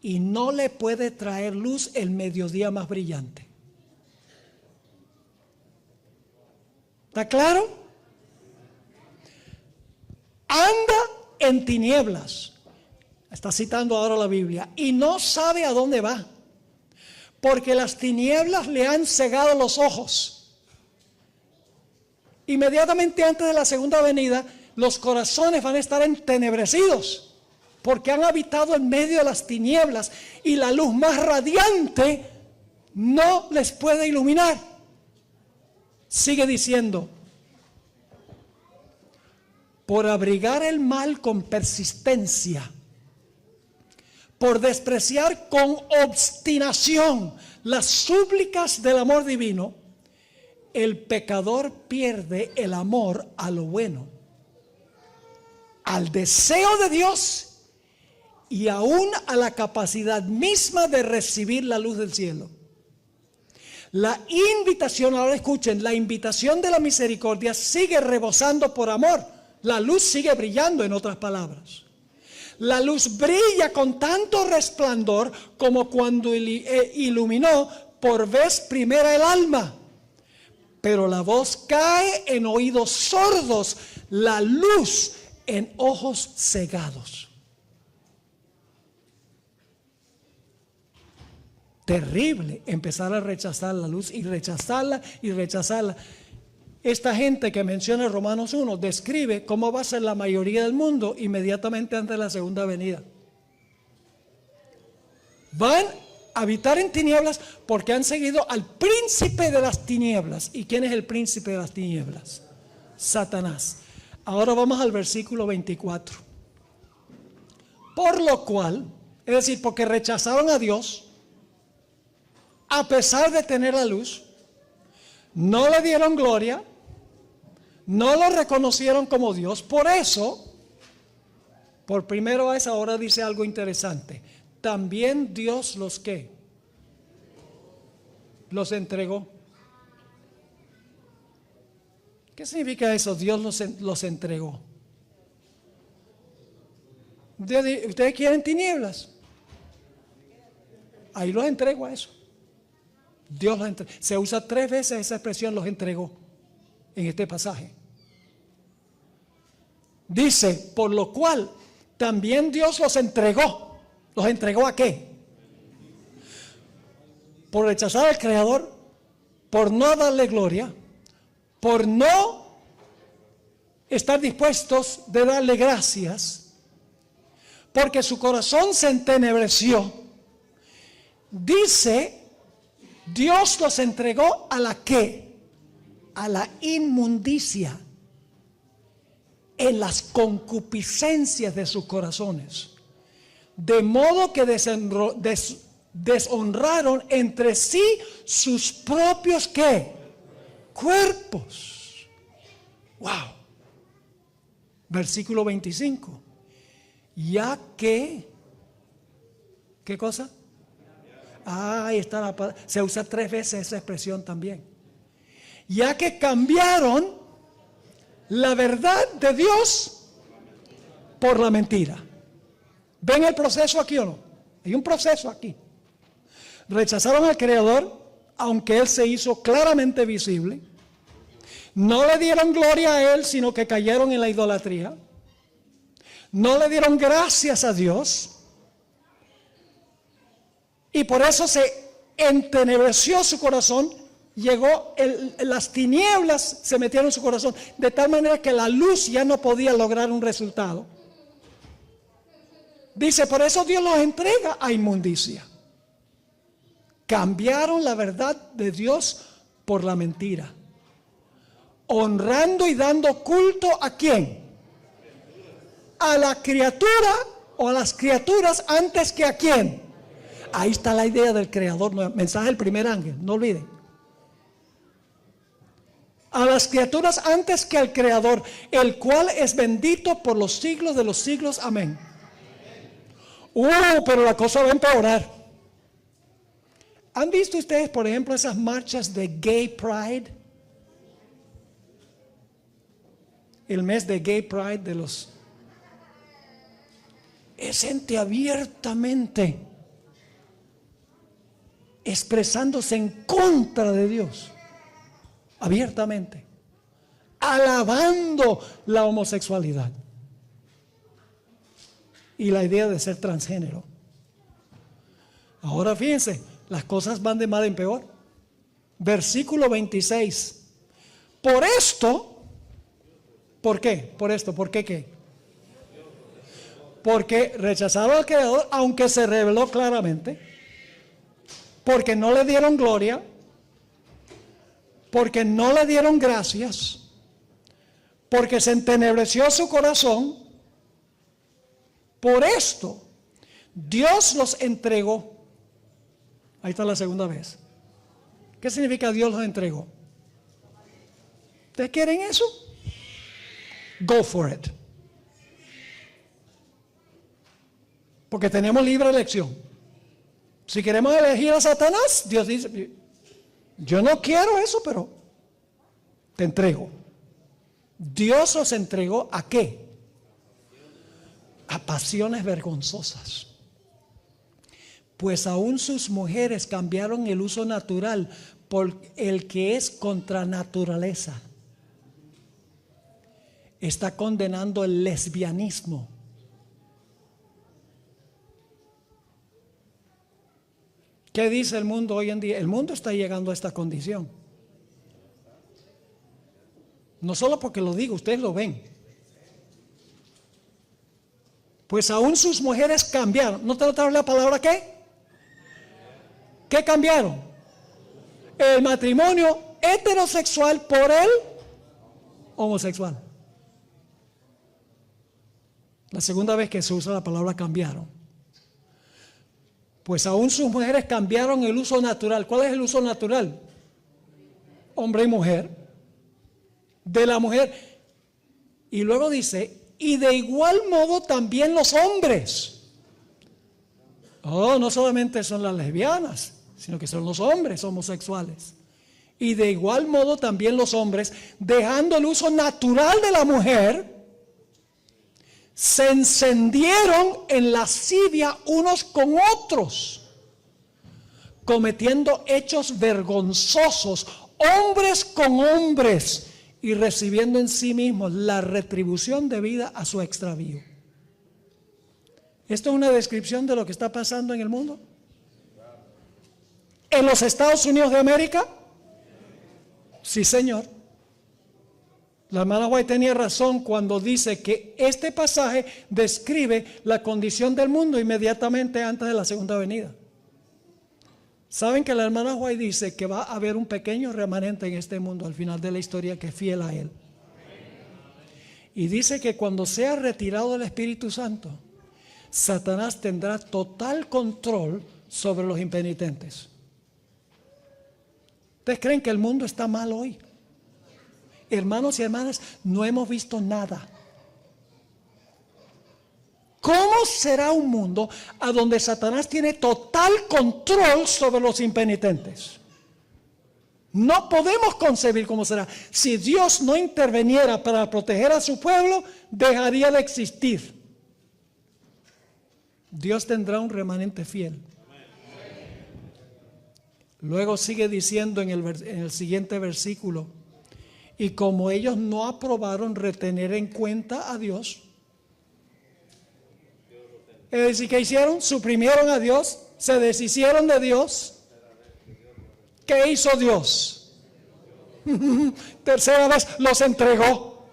y no le puede traer luz el mediodía más brillante. ¿Está claro? Anda en tinieblas, está citando ahora la Biblia, y no sabe a dónde va, porque las tinieblas le han cegado los ojos. Inmediatamente antes de la segunda venida, los corazones van a estar entenebrecidos, porque han habitado en medio de las tinieblas y la luz más radiante no les puede iluminar. Sigue diciendo, por abrigar el mal con persistencia, por despreciar con obstinación las súplicas del amor divino, el pecador pierde el amor a lo bueno, al deseo de Dios y aún a la capacidad misma de recibir la luz del cielo. La invitación, ahora escuchen, la invitación de la misericordia sigue rebosando por amor. La luz sigue brillando, en otras palabras. La luz brilla con tanto resplandor como cuando iluminó por vez primera el alma. Pero la voz cae en oídos sordos, la luz en ojos cegados. Terrible empezar a rechazar la luz y rechazarla y rechazarla. Esta gente que menciona Romanos 1 describe cómo va a ser la mayoría del mundo inmediatamente antes de la segunda venida. Van a habitar en tinieblas porque han seguido al príncipe de las tinieblas. ¿Y quién es el príncipe de las tinieblas? Satanás. Ahora vamos al versículo 24. Por lo cual, es decir, porque rechazaron a Dios, a pesar de tener la luz, no le dieron gloria, no lo reconocieron como Dios. Por eso, por primera vez ahora dice algo interesante. También Dios los ¿qué? Los entregó. ¿Qué significa eso? Dios los entregó. ¿Ustedes quieren tinieblas? Ahí los entrego a eso. Dios los entregó. Se usa 3 veces esa expresión, los entregó, en este pasaje. Dice, por lo cual también Dios los entregó. ¿Los entregó a qué? Por rechazar al Creador, por no darle gloria, por no estar dispuestos de darle gracias, porque su corazón se entenebreció. Dice, Dios los entregó a la ¿qué? A la inmundicia, en las concupiscencias de sus corazones, de modo que deshonraron entre sí sus propios ¿qué? Cuerpos. Wow. Versículo 25. Ya que, ¿qué cosa? Ahí está la palabra. Se usa 3 veces esa expresión también. Ya que cambiaron la verdad de Dios por la mentira. ¿Ven el proceso aquí o no? Hay un proceso aquí. Rechazaron al Creador, aunque Él se hizo claramente visible. No le dieron gloria a Él, sino que cayeron en la idolatría. No le dieron gracias a Dios. Y por eso se entenebreció su corazón. Llegó, las tinieblas se metieron en su corazón, de tal manera que la luz ya no podía lograr un resultado. Dice, por eso Dios los entrega a inmundicia. Cambiaron la verdad de Dios por la mentira, honrando y dando culto ¿a quién? A la criatura o a las criaturas antes que ¿a quién? Ahí está la idea del Creador, mensaje del primer ángel, no olviden. A las criaturas antes que al Creador, el cual es bendito por los siglos de los siglos. Amén. Pero la cosa va a empeorar. ¿Han visto ustedes, por ejemplo, esas marchas de Gay Pride? El mes de Gay Pride de los... Es gente abiertamente expresándose en contra de Dios. Abiertamente, alabando la homosexualidad y la idea de ser transgénero. Ahora fíjense, las cosas van de mal en peor. Versículo 26. Por esto, ¿Por qué? Por esto, ¿por qué qué? Porque rechazaron al Creador, aunque se reveló claramente, porque no le dieron gloria, porque no le dieron gracias, porque se entenebreció su corazón. Por esto, Dios los entregó. Ahí está la segunda vez. ¿Qué significa Dios los entregó? ¿Ustedes quieren eso? Go for it. Porque tenemos libre elección. Si queremos elegir a Satanás, Dios dice, yo no quiero eso, pero te entrego. Dios los entregó ¿a qué? A pasiones vergonzosas. Pues aún sus mujeres cambiaron el uso natural por el que es contra naturaleza. Está condenando el lesbianismo. ¿Qué dice el mundo hoy en día? El mundo está llegando a esta condición. No solo porque lo digo, ustedes lo ven. Pues aún sus mujeres cambiaron. ¿No te notaron la palabra qué? ¿Qué cambiaron? El matrimonio heterosexual por el homosexual. La segunda vez que se usa la palabra cambiaron. Pues aún sus mujeres cambiaron el uso natural. ¿Cuál es el uso natural? Hombre y mujer. De la mujer. Y luego dice, y de igual modo también los hombres. Oh, no solamente son las lesbianas, sino que son los hombres homosexuales. Y de igual modo también los hombres, dejando el uso natural de la mujer, se encendieron en lascivia unos con otros, cometiendo hechos vergonzosos, hombres con hombres, y recibiendo en sí mismos la retribución debida a su extravío. ¿Esto es una descripción de lo que está pasando en el mundo? ¿En los Estados Unidos de América? Sí, señor. La hermana White tenía razón cuando dice que este pasaje describe la condición del mundo inmediatamente antes de la segunda venida. ¿Saben que la hermana White dice que va a haber un pequeño remanente en este mundo al final de la historia que es fiel a él? Y dice que cuando sea retirado el Espíritu Santo, Satanás tendrá total control sobre los impenitentes. ¿Ustedes creen que el mundo está mal hoy? Hermanos y hermanas, no hemos visto nada. ¿Cómo será un mundo a donde Satanás tiene total control sobre los impenitentes? No podemos concebir cómo será. Si Dios no interviniera para proteger a su pueblo, dejaría de existir. Dios tendrá un remanente fiel. Luego sigue diciendo en el siguiente versículo, y como ellos no aprobaron retener en cuenta a Dios, es decir, ¿qué hicieron? Suprimieron a Dios, se deshicieron de Dios. ¿Qué hizo Dios? Tercera vez los entregó.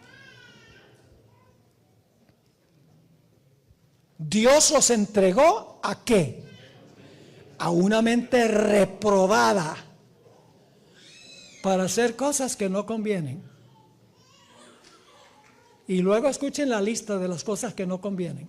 Dios los entregó ¿a qué? A una mente reprobada para hacer cosas que no convienen. Y luego escuchen la lista de las cosas que no convienen.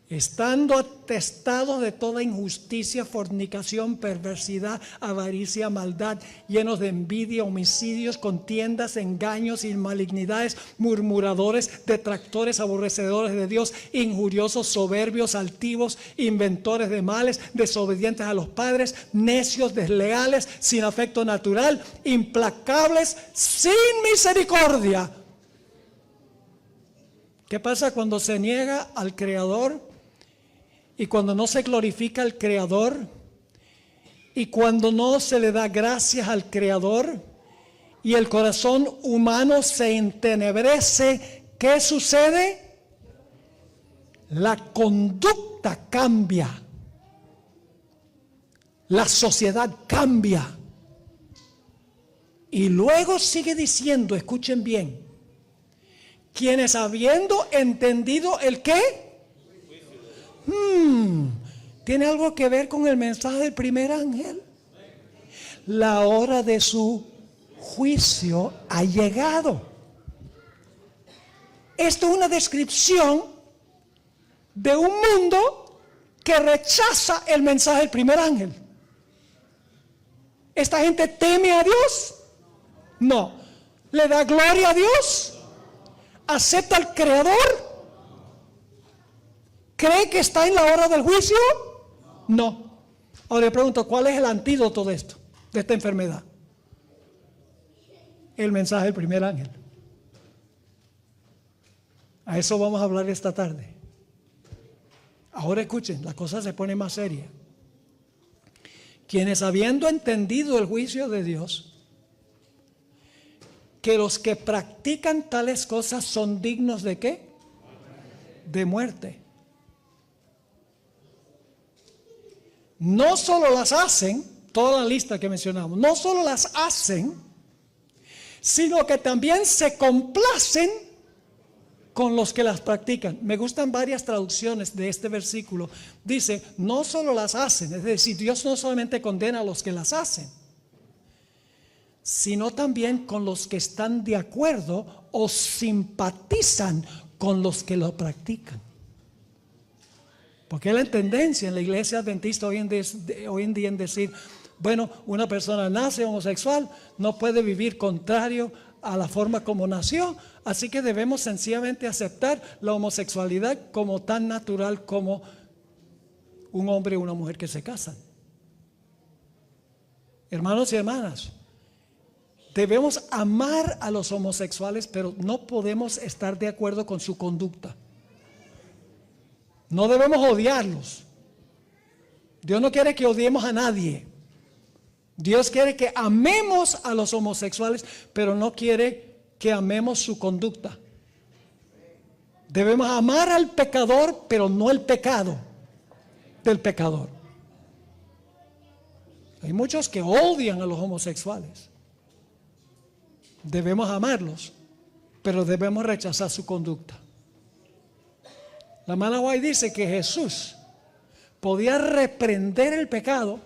Estando atestados de toda injusticia, fornicación, perversidad, avaricia, maldad, llenos de envidia, homicidios, contiendas, engaños y malignidades, murmuradores, detractores, aborrecedores de Dios, injuriosos, soberbios, altivos, inventores de males, desobedientes a los padres, necios, desleales, sin afecto natural, implacables, sin misericordia. ¿Qué pasa cuando se niega al Creador? Y cuando no se glorifica al Creador, y cuando no se le da gracias al Creador, y el corazón humano se entenebrece, ¿qué sucede? La conducta cambia, la sociedad cambia. Y luego sigue diciendo, escuchen bien, quienes habiendo entendido el qué, ¿tiene algo que ver con el mensaje del primer ángel? La hora de su juicio ha llegado. Esto es una descripción de un mundo que rechaza el mensaje del primer ángel. ¿Esta gente teme a Dios? No. ¿Le da gloria a Dios? ¿Acepta al Creador? ¿Cree que está en la hora del juicio? No. Ahora le pregunto, ¿cuál es el antídoto de esto, de esta enfermedad? El mensaje del primer ángel. A eso vamos a hablar esta tarde. Ahora escuchen, la cosa se pone más seria. Quienes habiendo entendido el juicio de Dios, que los que practican tales cosas son dignos ¿de qué? De muerte. No solo las hacen, toda la lista que mencionamos, no solo las hacen, sino que también se complacen con los que las practican. Me gustan varias traducciones de este versículo. Dice, no solo las hacen, es decir, Dios no solamente condena a los que las hacen, sino también con los que están de acuerdo o simpatizan con los que lo practican. Porque hay la tendencia en la iglesia adventista hoy en día en decir, bueno, una persona nace homosexual, no puede vivir contrario a la forma como nació, así que debemos sencillamente aceptar la homosexualidad como tan natural como un hombre y una mujer que se casan. Hermanos y hermanas, debemos amar a los homosexuales, pero no podemos estar de acuerdo con su conducta. No debemos odiarlos. Dios no quiere que odiemos a nadie. Dios quiere que amemos a los homosexuales, pero no quiere que amemos su conducta. Debemos amar al pecador, pero no el pecado del pecador. Hay muchos que odian a los homosexuales. Debemos amarlos, pero debemos rechazar su conducta. La hermana White dice que Jesús podía reprender el pecado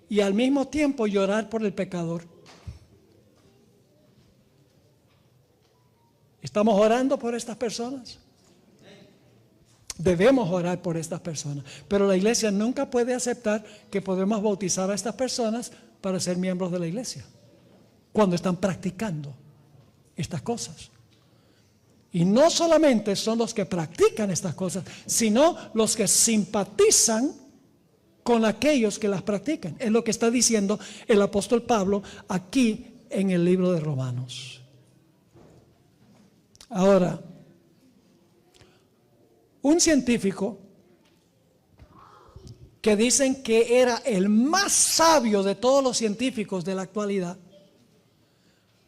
y al mismo tiempo llorar por el pecador. ¿Estamos orando por estas personas? Debemos orar por estas personas, pero la iglesia nunca puede aceptar que podemos bautizar a estas personas para ser miembros de la iglesia cuando están practicando estas cosas. Y no solamente son los que practican estas cosas, sino los que simpatizan con aquellos que las practican. Es lo que está diciendo el apóstol Pablo aquí en el libro de Romanos. Ahora, un científico que dicen que era el más sabio de todos los científicos de la actualidad,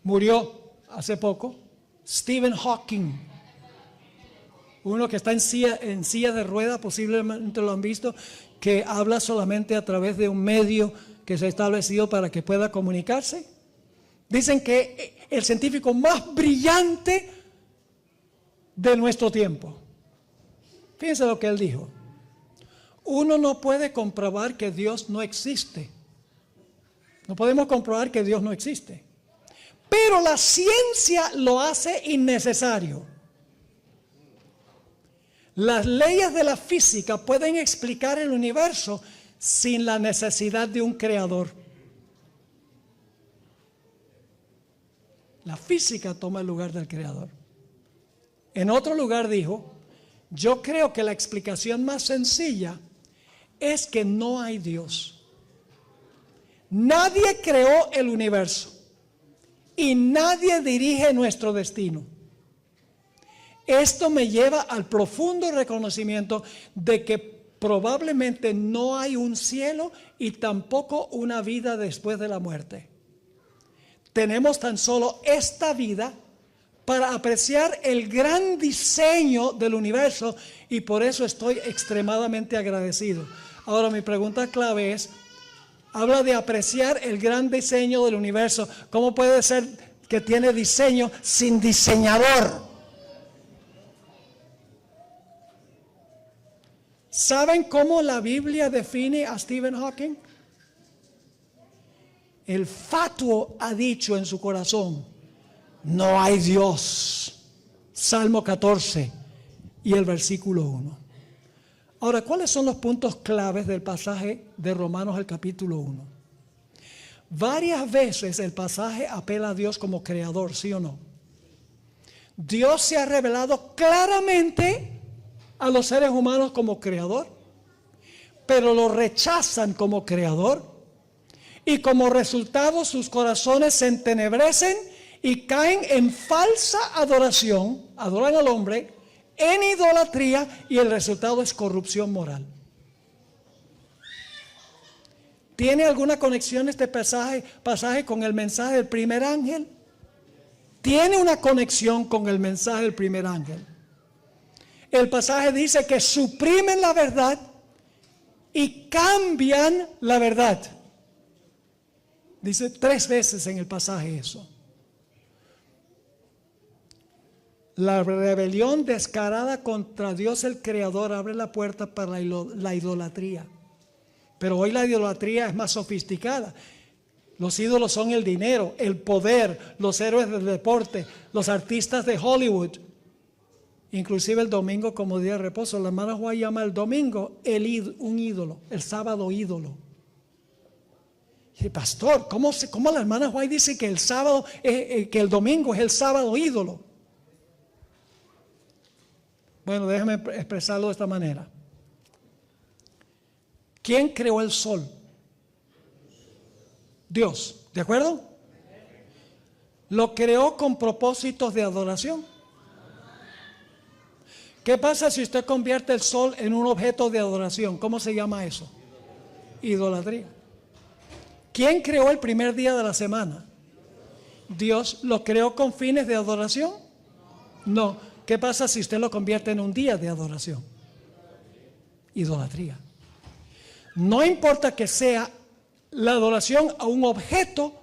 murió hace poco. Stephen Hawking, uno que está en silla de ruedas, posiblemente lo han visto, que habla solamente a través de un medio que se ha establecido para que pueda comunicarse. Dicen que el científico más brillante de nuestro tiempo. Fíjense lo que él dijo. Uno no puede comprobar que Dios no existe. No podemos comprobar que Dios no existe. Pero la ciencia lo hace innecesario. Las leyes de la física pueden explicar el universo sin la necesidad de un creador. La física toma el lugar del creador. En otro lugar dijo, yo creo que la explicación más sencilla es que no hay Dios. Nadie creó el universo. Y nadie dirige nuestro destino. Esto me lleva al profundo reconocimiento de que probablemente no hay un cielo y tampoco una vida después de la muerte. Tenemos tan solo esta vida para apreciar el gran diseño del universo y por eso estoy extremadamente agradecido. Ahora mi pregunta clave es, Habla de apreciar el gran diseño del universo. ¿Cómo puede ser que tiene diseño sin diseñador? ¿Saben cómo la Biblia define a Stephen Hawking? El fatuo ha dicho en su corazón: no hay Dios. Salmo 14 y el versículo 1. Ahora, ¿cuáles son los puntos claves del pasaje de Romanos, el capítulo 1? Varias veces el pasaje apela a Dios como creador, ¿sí o no? Dios se ha revelado claramente a los seres humanos como creador, pero lo rechazan como creador, y como resultado sus corazones se entenebrecen y caen en falsa adoración, adoran al hombre, en idolatría, y el resultado es corrupción moral. ¿Tiene alguna conexión este pasaje con el mensaje del primer ángel? Tiene una conexión con el mensaje del primer ángel. El pasaje dice que suprimen la verdad y cambian la verdad. Dice 3 veces en el pasaje eso. La rebelión descarada contra Dios el Creador abre la puerta para la idolatría. Pero hoy la idolatría es más sofisticada. Los ídolos son el dinero, el poder, los héroes del deporte, los artistas de Hollywood. Inclusive el domingo como día de reposo. La hermana White llama el domingo un ídolo, el sábado ídolo. Y pastor, ¿cómo la hermana White dice que el sábado, que el domingo es el sábado ídolo? Bueno, déjame expresarlo de esta manera. ¿Quién creó el sol? Dios, ¿de acuerdo? Lo creó con propósitos de adoración. ¿Qué pasa si usted convierte el sol en un objeto de adoración? ¿Cómo se llama eso? Idolatría. ¿Quién creó el primer día de la semana? ¿Dios lo creó con fines de adoración? No. ¿Qué pasa si usted lo convierte en un día de adoración? Idolatría. No importa que sea la adoración a un objeto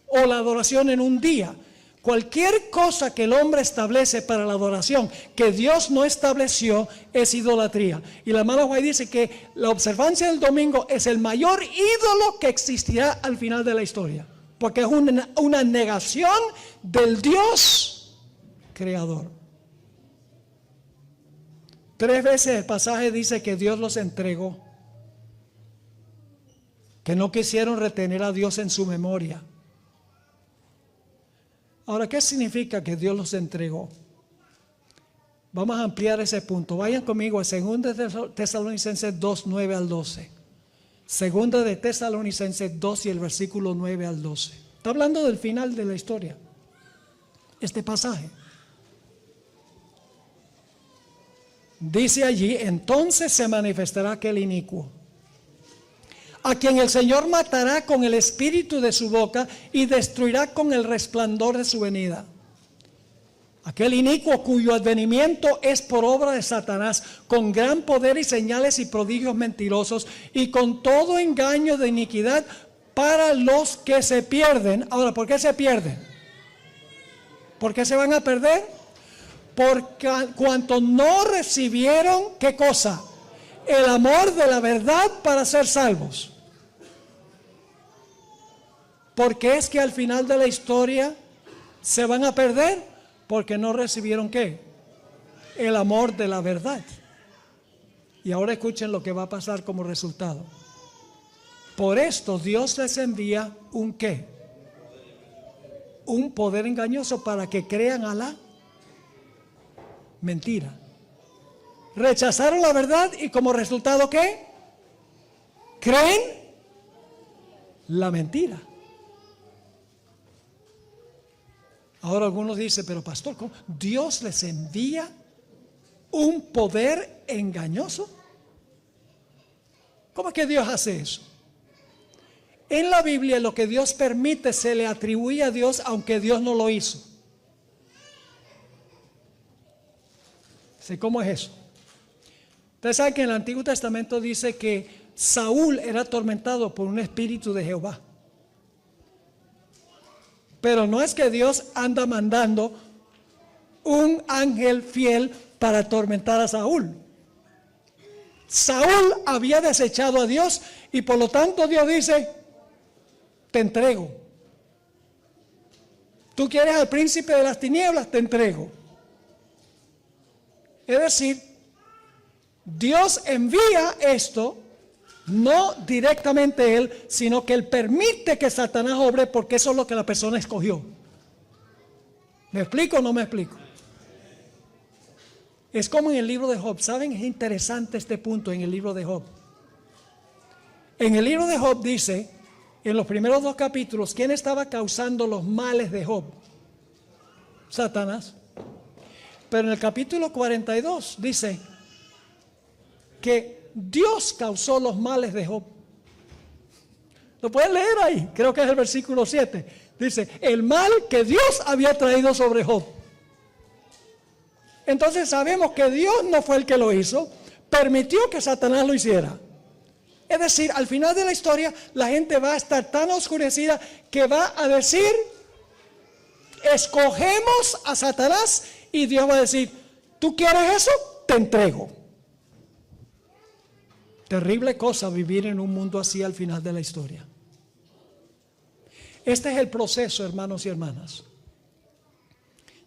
o la adoración en un día. Cualquier cosa que el hombre establece para la adoración que Dios no estableció es idolatría. Y la hermana White dice que la observancia del domingo es el mayor ídolo que existirá al final de la historia. Porque es una negación del Dios creador. 3 veces el pasaje dice que Dios los entregó. Que no quisieron retener a Dios en su memoria. Ahora, ¿qué significa que Dios los entregó? Vamos a ampliar ese punto. Vayan conmigo a 2 Tesalonicenses 2, 9 al 12. 2 de Tesalonicenses 2 y el versículo 9 al 12. Está hablando del final de la historia. Este pasaje. Dice allí: entonces se manifestará aquel inicuo, a quien el Señor matará con el espíritu de su boca y destruirá con el resplandor de su venida. Aquel inicuo cuyo advenimiento es por obra de Satanás, con gran poder y señales y prodigios mentirosos, y con todo engaño de iniquidad para los que se pierden. Ahora, ¿por qué se pierden? ¿Por qué se van a perder? Porque cuanto no recibieron, ¿qué cosa? El amor de la verdad para ser salvos. ¿Por qué es que al final de la historia se van a perder? Porque no recibieron ¿qué? El amor de la verdad. Y ahora escuchen lo que va a pasar como resultado. Por esto Dios les envía un ¿qué? Un poder engañoso para que crean a la mentira. Rechazaron la verdad y como resultado ¿qué? Creen la mentira. Ahora algunos dicen, pero pastor, ¿cómo? ¿Dios les envía un poder engañoso? ¿Cómo es que Dios hace eso? En la Biblia lo que Dios permite se le atribuye a Dios aunque Dios no lo hizo. ¿Sí? ¿Cómo es eso? Ustedes saben que en el Antiguo Testamento dice que Saúl era atormentado por un espíritu de Jehová. Pero no es que Dios anda mandando un ángel fiel para atormentar a Saúl. Saúl había desechado a Dios y por lo tanto Dios dice, te entrego. Tú quieres al príncipe de las tinieblas, te entrego. Es decir, Dios envía esto, no directamente Él, sino que Él permite que Satanás obre porque eso es lo que la persona escogió. ¿Me explico o no me explico? Es como en el libro de Job. ¿Saben? Es interesante este punto en el libro de Job. En el libro de Job dice, en los primeros 2 capítulos, ¿quién estaba causando los males de Job? Satanás. Pero en el capítulo 42 dice que Dios causó los males de Job. Lo pueden leer ahí, creo que es el versículo 7. Dice, el mal que Dios había traído sobre Job. Entonces sabemos que Dios no fue el que lo hizo, permitió que Satanás lo hiciera. Es decir, al final de la historia, la gente va a estar tan oscurecida que va a decir, escogemos a Satanás y Dios va a decir, ¿tú quieres eso? Te entrego. Terrible cosa vivir en un mundo así al final de la historia. Este es el proceso, hermanos y hermanas.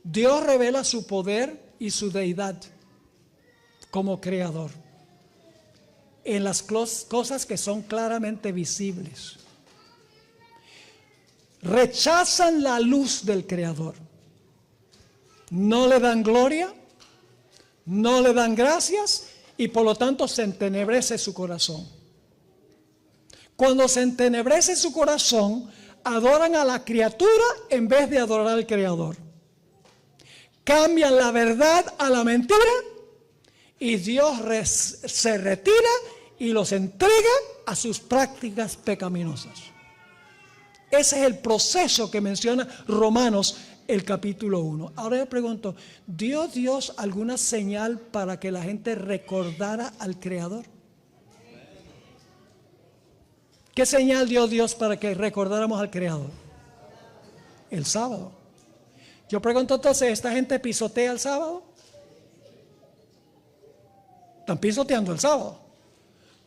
Dios revela su poder y su deidad como creador en las cosas que son claramente visibles. Rechazan la luz del creador. No le dan gloria, no le dan gracias y por lo tanto se entenebrece su corazón. Cuando se entenebrece su corazón, adoran a la criatura en vez de adorar al creador. Cambian la verdad a la mentira y Dios se retira y los entrega a sus prácticas pecaminosas. Ese es el proceso que menciona Romanos el capítulo 1. Ahora yo pregunto, ¿dio Dios alguna señal para que la gente recordara al Creador? ¿Qué señal dio Dios para que recordáramos al Creador? El sábado. Yo pregunto entonces, ¿esta gente pisotea el sábado? Están pisoteando el sábado.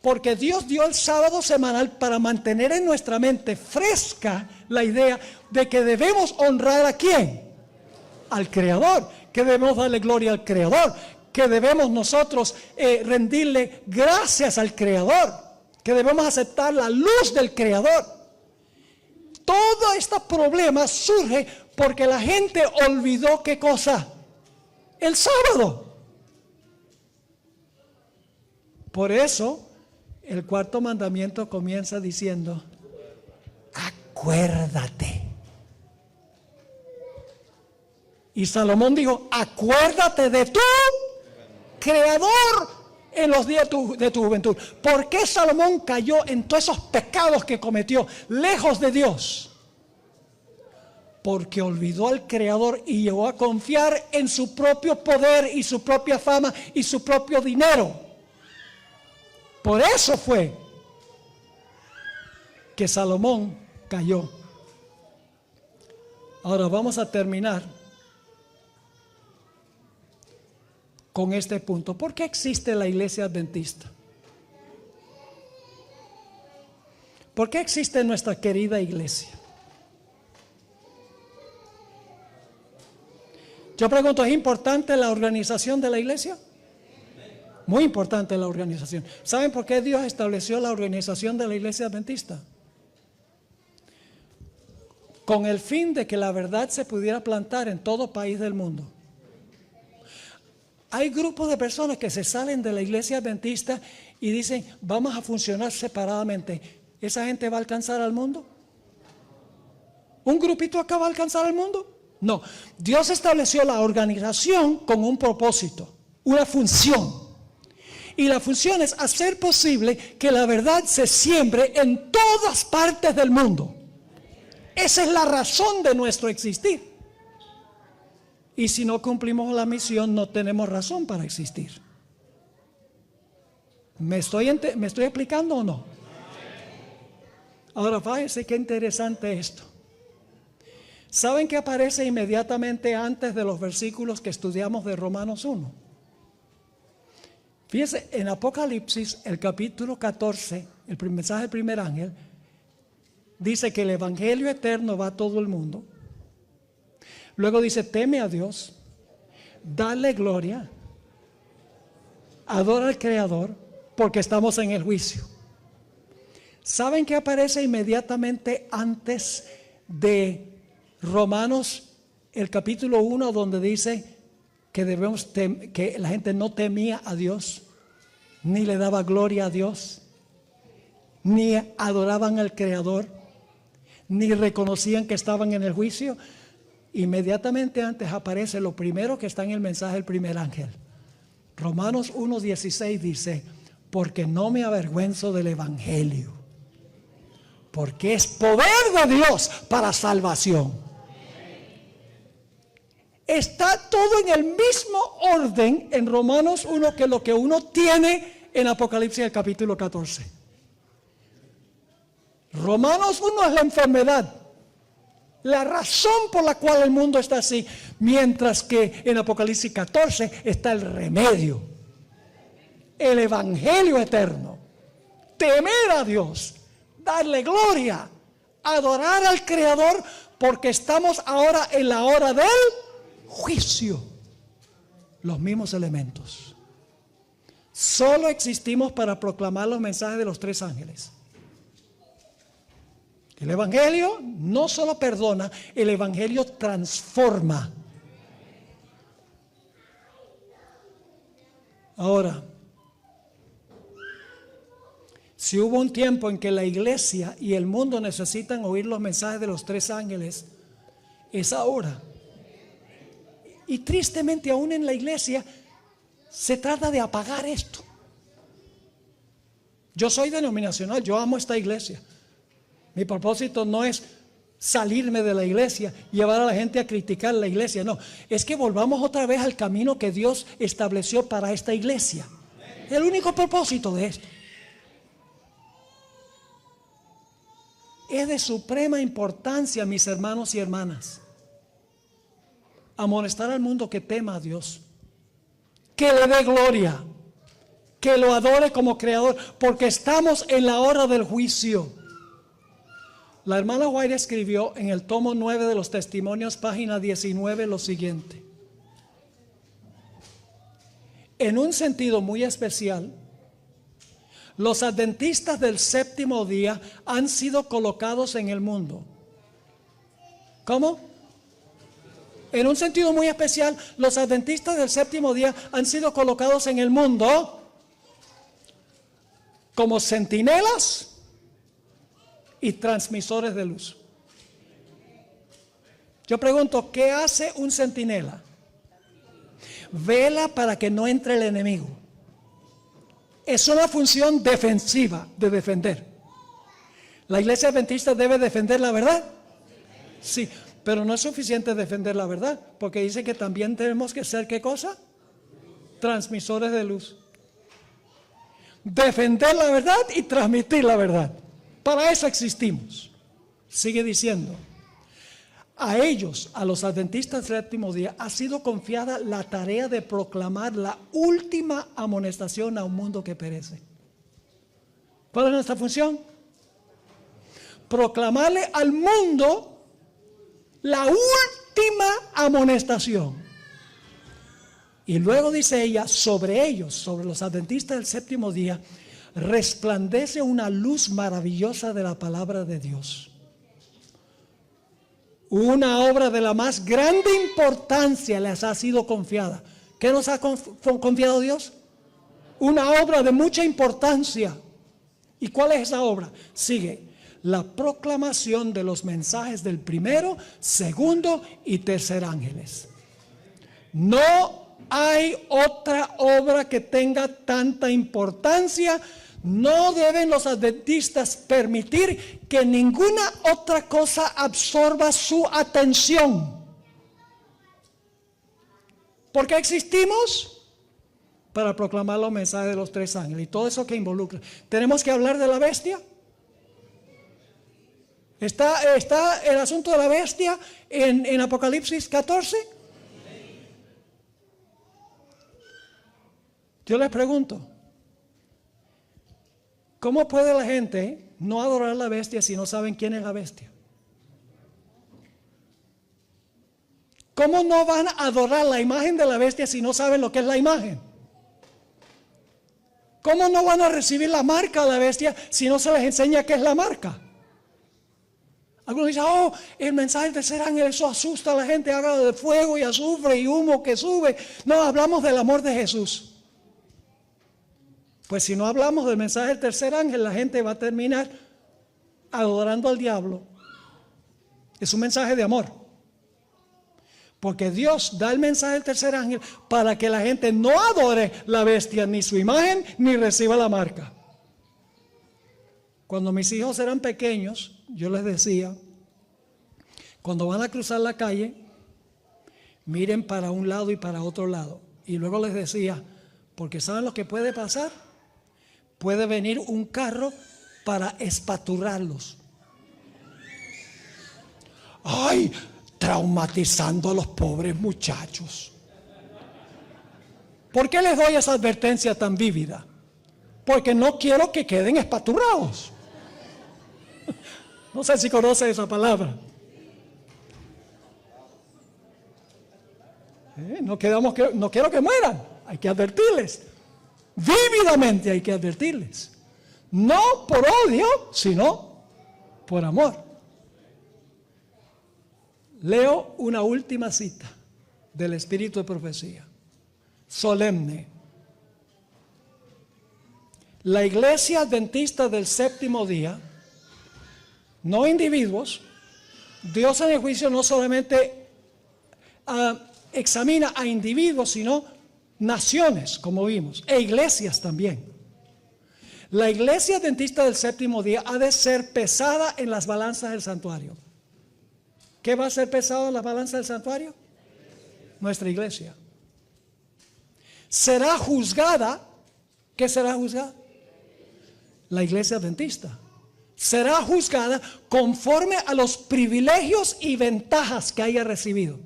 Porque Dios dio el sábado semanal para mantener en nuestra mente fresca la idea de que debemos honrar a ¿quién? Al Creador, que debemos darle gloria al Creador, que debemos nosotros rendirle gracias al Creador, que debemos aceptar la luz del Creador. Todo este problema surge porque la gente olvidó ¿qué cosa? El sábado. Por eso el 4º mandamiento comienza diciendo, acuérdate. Y Salomón dijo, acuérdate de tu Creador en los días de tu juventud. ¿Por qué Salomón cayó en todos esos pecados que cometió lejos de Dios? Porque olvidó al Creador y llegó a confiar en su propio poder y su propia fama y su propio dinero. Por eso fue que Salomón cayó. Ahora vamos a terminar con este punto. ¿Por qué existe la iglesia adventista? ¿Por qué existe nuestra querida iglesia? Yo pregunto, ¿es importante la organización de la iglesia? Muy importante la organización. ¿Saben por qué Dios estableció la organización de la iglesia adventista? Con el fin de que la verdad se pudiera plantar en todo país del mundo. Hay grupos de personas que se salen de la iglesia adventista y dicen, vamos a funcionar separadamente. ¿Esa gente va a alcanzar al mundo? ¿Un grupito acá va a alcanzar al mundo? No. Dios estableció la organización con un propósito, una función. Y la función es hacer posible que la verdad se siembre en todas partes del mundo. Esa es la razón de nuestro existir. Y si no cumplimos la misión, no tenemos razón para existir. ¿Me estoy explicando o no? Ahora, fíjense qué interesante esto. ¿Saben qué aparece inmediatamente antes de los versículos que estudiamos de Romanos 1? Fíjense, en Apocalipsis, el capítulo 14, el mensaje del primer ángel, dice que el evangelio eterno va a todo el mundo. Luego dice, teme a Dios, dale gloria, adora al Creador, porque estamos en el juicio. ¿Saben qué aparece inmediatamente antes de Romanos, el capítulo 1, donde dice que que la gente no temía a Dios, ni le daba gloria a Dios, ni adoraban al Creador, ni reconocían que estaban en el juicio? Inmediatamente antes aparece lo primero que está en el mensaje del primer ángel. Romanos 1:16 dice, porque no me avergüenzo del evangelio, porque es poder de Dios para salvación. Está todo en el mismo orden en Romanos 1 que lo que uno tiene en Apocalipsis, el capítulo 14. Romanos 1 es la enfermedad, la razón por la cual el mundo está así, mientras que en Apocalipsis 14 está el remedio, el evangelio eterno, temer a Dios, darle gloria, adorar al Creador, porque estamos ahora en la hora del juicio. Los mismos elementos. Solo existimos para proclamar los mensajes de los tres ángeles. El evangelio no solo perdona, el evangelio transforma. Ahora, si hubo un tiempo en que la iglesia y el mundo necesitan oír los mensajes de los tres ángeles, es ahora. Y tristemente aún en la iglesia se trata de apagar esto. Yo soy denominacional, yo amo esta iglesia. Mi propósito no es salirme de la iglesia, llevar a la gente a criticar la iglesia, no. Es que volvamos otra vez al camino que Dios estableció para esta iglesia. Es el único propósito de esto. Es de suprema importancia, mis hermanos y hermanas, amonestar al mundo que tema a Dios, que le dé gloria, que lo adore como creador, porque estamos en la hora del juicio. La hermana White escribió en el tomo 9 de los Testimonios, página 19, lo siguiente: en un sentido muy especial, los adventistas del séptimo día han sido colocados en el mundo. ¿Cómo? En un sentido muy especial, los adventistas del séptimo día han sido colocados en el mundo como centinelas y transmisores de luz. Yo pregunto, ¿qué hace un centinela? Vela para que no entre el enemigo. Es una función defensiva, de defender. ¿La iglesia adventista debe defender la verdad? Sí, pero no es suficiente defender la verdad, porque dice que también tenemos que ser, ¿qué cosa? Transmisores de luz. Defender la verdad y transmitir la verdad. Para eso existimos. Sigue diciendo, a ellos, a los adventistas del séptimo día, ha sido confiada la tarea de proclamar la última amonestación a un mundo que perece. ¿Cuál es nuestra función? Proclamarle al mundo la última amonestación. Y luego dice ella, sobre ellos, sobre los adventistas del séptimo día, resplandece una luz maravillosa de la palabra de Dios. Una obra de la más grande importancia les ha sido confiada. ¿Qué nos ha confiado Dios? Una obra de mucha importancia. ¿Y cuál es esa obra? Sigue: la proclamación de los mensajes del primero, segundo y tercer ángeles. No hay otra obra que tenga tanta importancia. No deben los adventistas permitir que ninguna otra cosa absorba su atención. ¿Por qué existimos? para proclamar los mensajes de los 3 ángeles y todo eso que involucra. ¿Tenemos que hablar de la bestia? ¿Está el asunto de la bestia en Apocalipsis 14? Yo les pregunto, ¿cómo puede la gente no adorar a la bestia si no saben quién es la bestia? ¿Cómo no van a adorar la imagen de la bestia si no saben lo que es la imagen? ¿Cómo no van a recibir la marca de la bestia si no se les enseña qué es la marca? Algunos dicen, el mensaje del tercer ángel, eso asusta a la gente, habla de fuego y azufre y humo que sube. No, hablamos del amor de Jesús. Pues si no hablamos del mensaje del tercer ángel, la gente va a terminar adorando al diablo. Es un mensaje de amor. Porque Dios da el mensaje del tercer ángel para que la gente no adore la bestia, ni su imagen, ni reciba la marca. Cuando mis hijos eran pequeños, yo les decía, cuando van a cruzar la calle, miren para un lado y para otro lado. Y luego les decía, porque ¿saben lo que puede pasar? Puede venir un carro para espaturrarlos. ¡Ay! Traumatizando a los pobres muchachos. ¿Por qué les doy esa advertencia tan vívida? Porque no quiero que queden espaturrados. No sé si conoce esa palabra. No quiero que mueran. Hay que advertirles. Vívidamente hay que advertirles. No por odio, sino por amor. Leo una última cita del Espíritu de Profecía. Solemne. La iglesia adventista del séptimo día, no individuos, Dios en el juicio no solamente examina a individuos, sino naciones, como vimos, e iglesias también. La iglesia adventista del séptimo día ha de ser pesada en las balanzas del santuario. ¿Qué va a ser pesado en las balanzas del santuario? Nuestra iglesia. Será juzgada. ¿Qué será juzgada? La iglesia adventista. Será juzgada conforme a los privilegios y ventajas que haya recibido.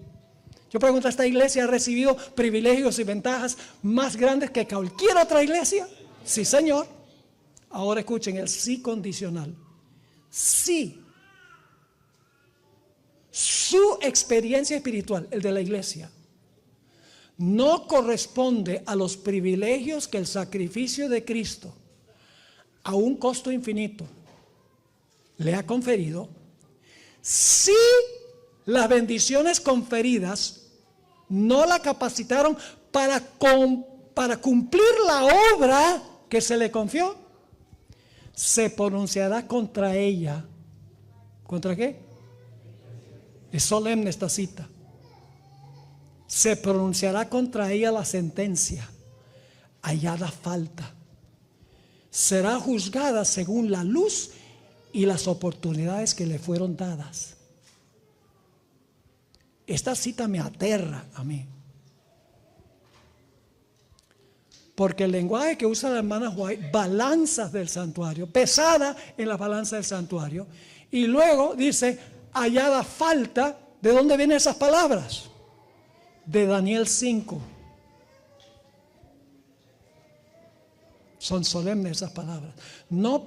Yo pregunto, ¿esta iglesia ha recibido privilegios y ventajas más grandes que cualquier otra iglesia? Sí, Señor. Ahora escuchen el sí condicional. Sí. Su experiencia espiritual, el de la iglesia, no corresponde a los privilegios que el sacrificio de Cristo, a un costo infinito, le ha conferido, si las bendiciones conferidas no la capacitaron para cumplir la obra que se le confió, se pronunciará contra ella. ¿Contra qué? Es solemne esta cita. Se pronunciará contra ella la sentencia, hallada falta. Será juzgada según la luz y las oportunidades que le fueron dadas. Esta cita me aterra a mí. Porque el lenguaje que usa la hermana White, balanzas del santuario, pesada en la balanza del santuario, y luego dice, hallada falta. ¿De dónde vienen esas palabras? De Daniel 5. Son solemnes esas palabras. No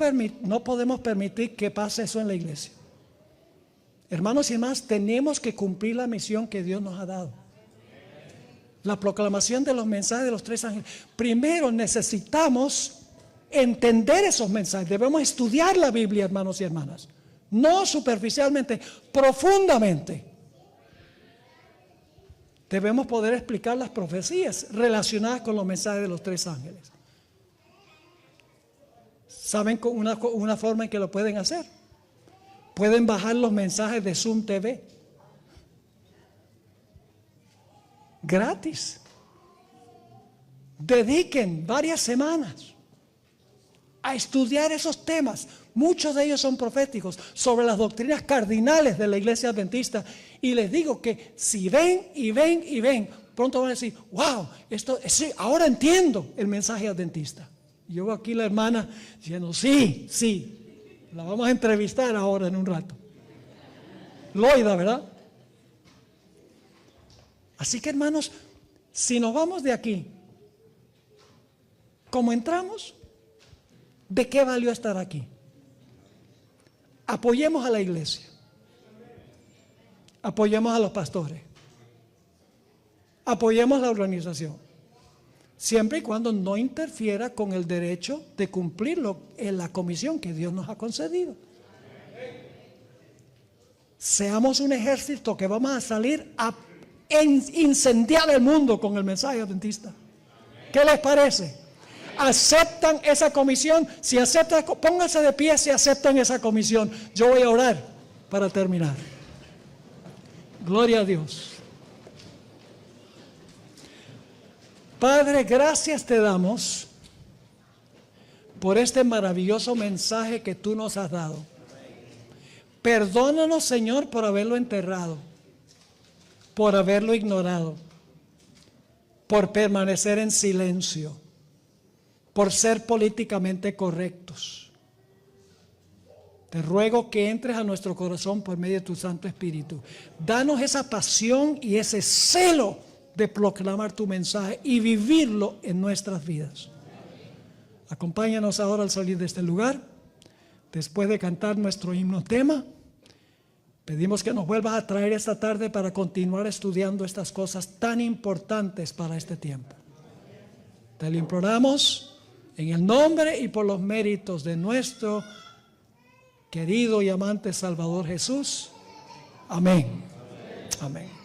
podemos permitir que pase eso en la iglesia. Hermanos y hermanas, tenemos que cumplir la misión que Dios nos ha dado. La proclamación de los mensajes de los 3 ángeles. Primero necesitamos entender esos mensajes. Debemos estudiar la Biblia, hermanos y hermanas. No superficialmente, profundamente. Debemos poder explicar las profecías relacionadas con los mensajes de los 3 ángeles. ¿Saben una forma en que lo pueden hacer? Pueden bajar los mensajes de Zoom TV. Gratis. Dediquen varias semanas a estudiar esos temas. Muchos de ellos son proféticos sobre las doctrinas cardinales de la iglesia adventista. Y les digo que si ven y ven y ven pronto van a decir, wow, sí, ahora entiendo el mensaje adventista. Y yo veo aquí la hermana diciendo, sí, la vamos a entrevistar ahora en un rato. Loida, ¿verdad? Así que, hermanos, si nos vamos de aquí, como entramos, ¿de qué valió estar aquí? Apoyemos a la iglesia. Apoyemos a los pastores. Apoyemos la organización. Siempre y cuando no interfiera con el derecho de cumplirlo en la comisión que Dios nos ha concedido. Seamos un ejército que vamos a salir a incendiar el mundo con el mensaje adventista. ¿Qué les parece? ¿Aceptan esa comisión? Si aceptan, pónganse de pie si aceptan esa comisión. Yo voy a orar para terminar. Gloria a Dios. Padre, gracias te damos por este maravilloso mensaje que tú nos has dado. Perdónanos, Señor, por haberlo enterrado, por haberlo ignorado, por permanecer en silencio, por ser políticamente correctos. Te ruego que entres a nuestro corazón por medio de tu Santo Espíritu. Danos esa pasión y ese celo de proclamar tu mensaje y vivirlo en nuestras vidas. Acompáñanos ahora al salir de este lugar. Después de cantar nuestro himno tema, pedimos que nos vuelvas a traer esta tarde para continuar estudiando estas cosas tan importantes para este tiempo. Te lo imploramos en el nombre y por los méritos de nuestro querido y amante Salvador Jesús. Amén. Amén.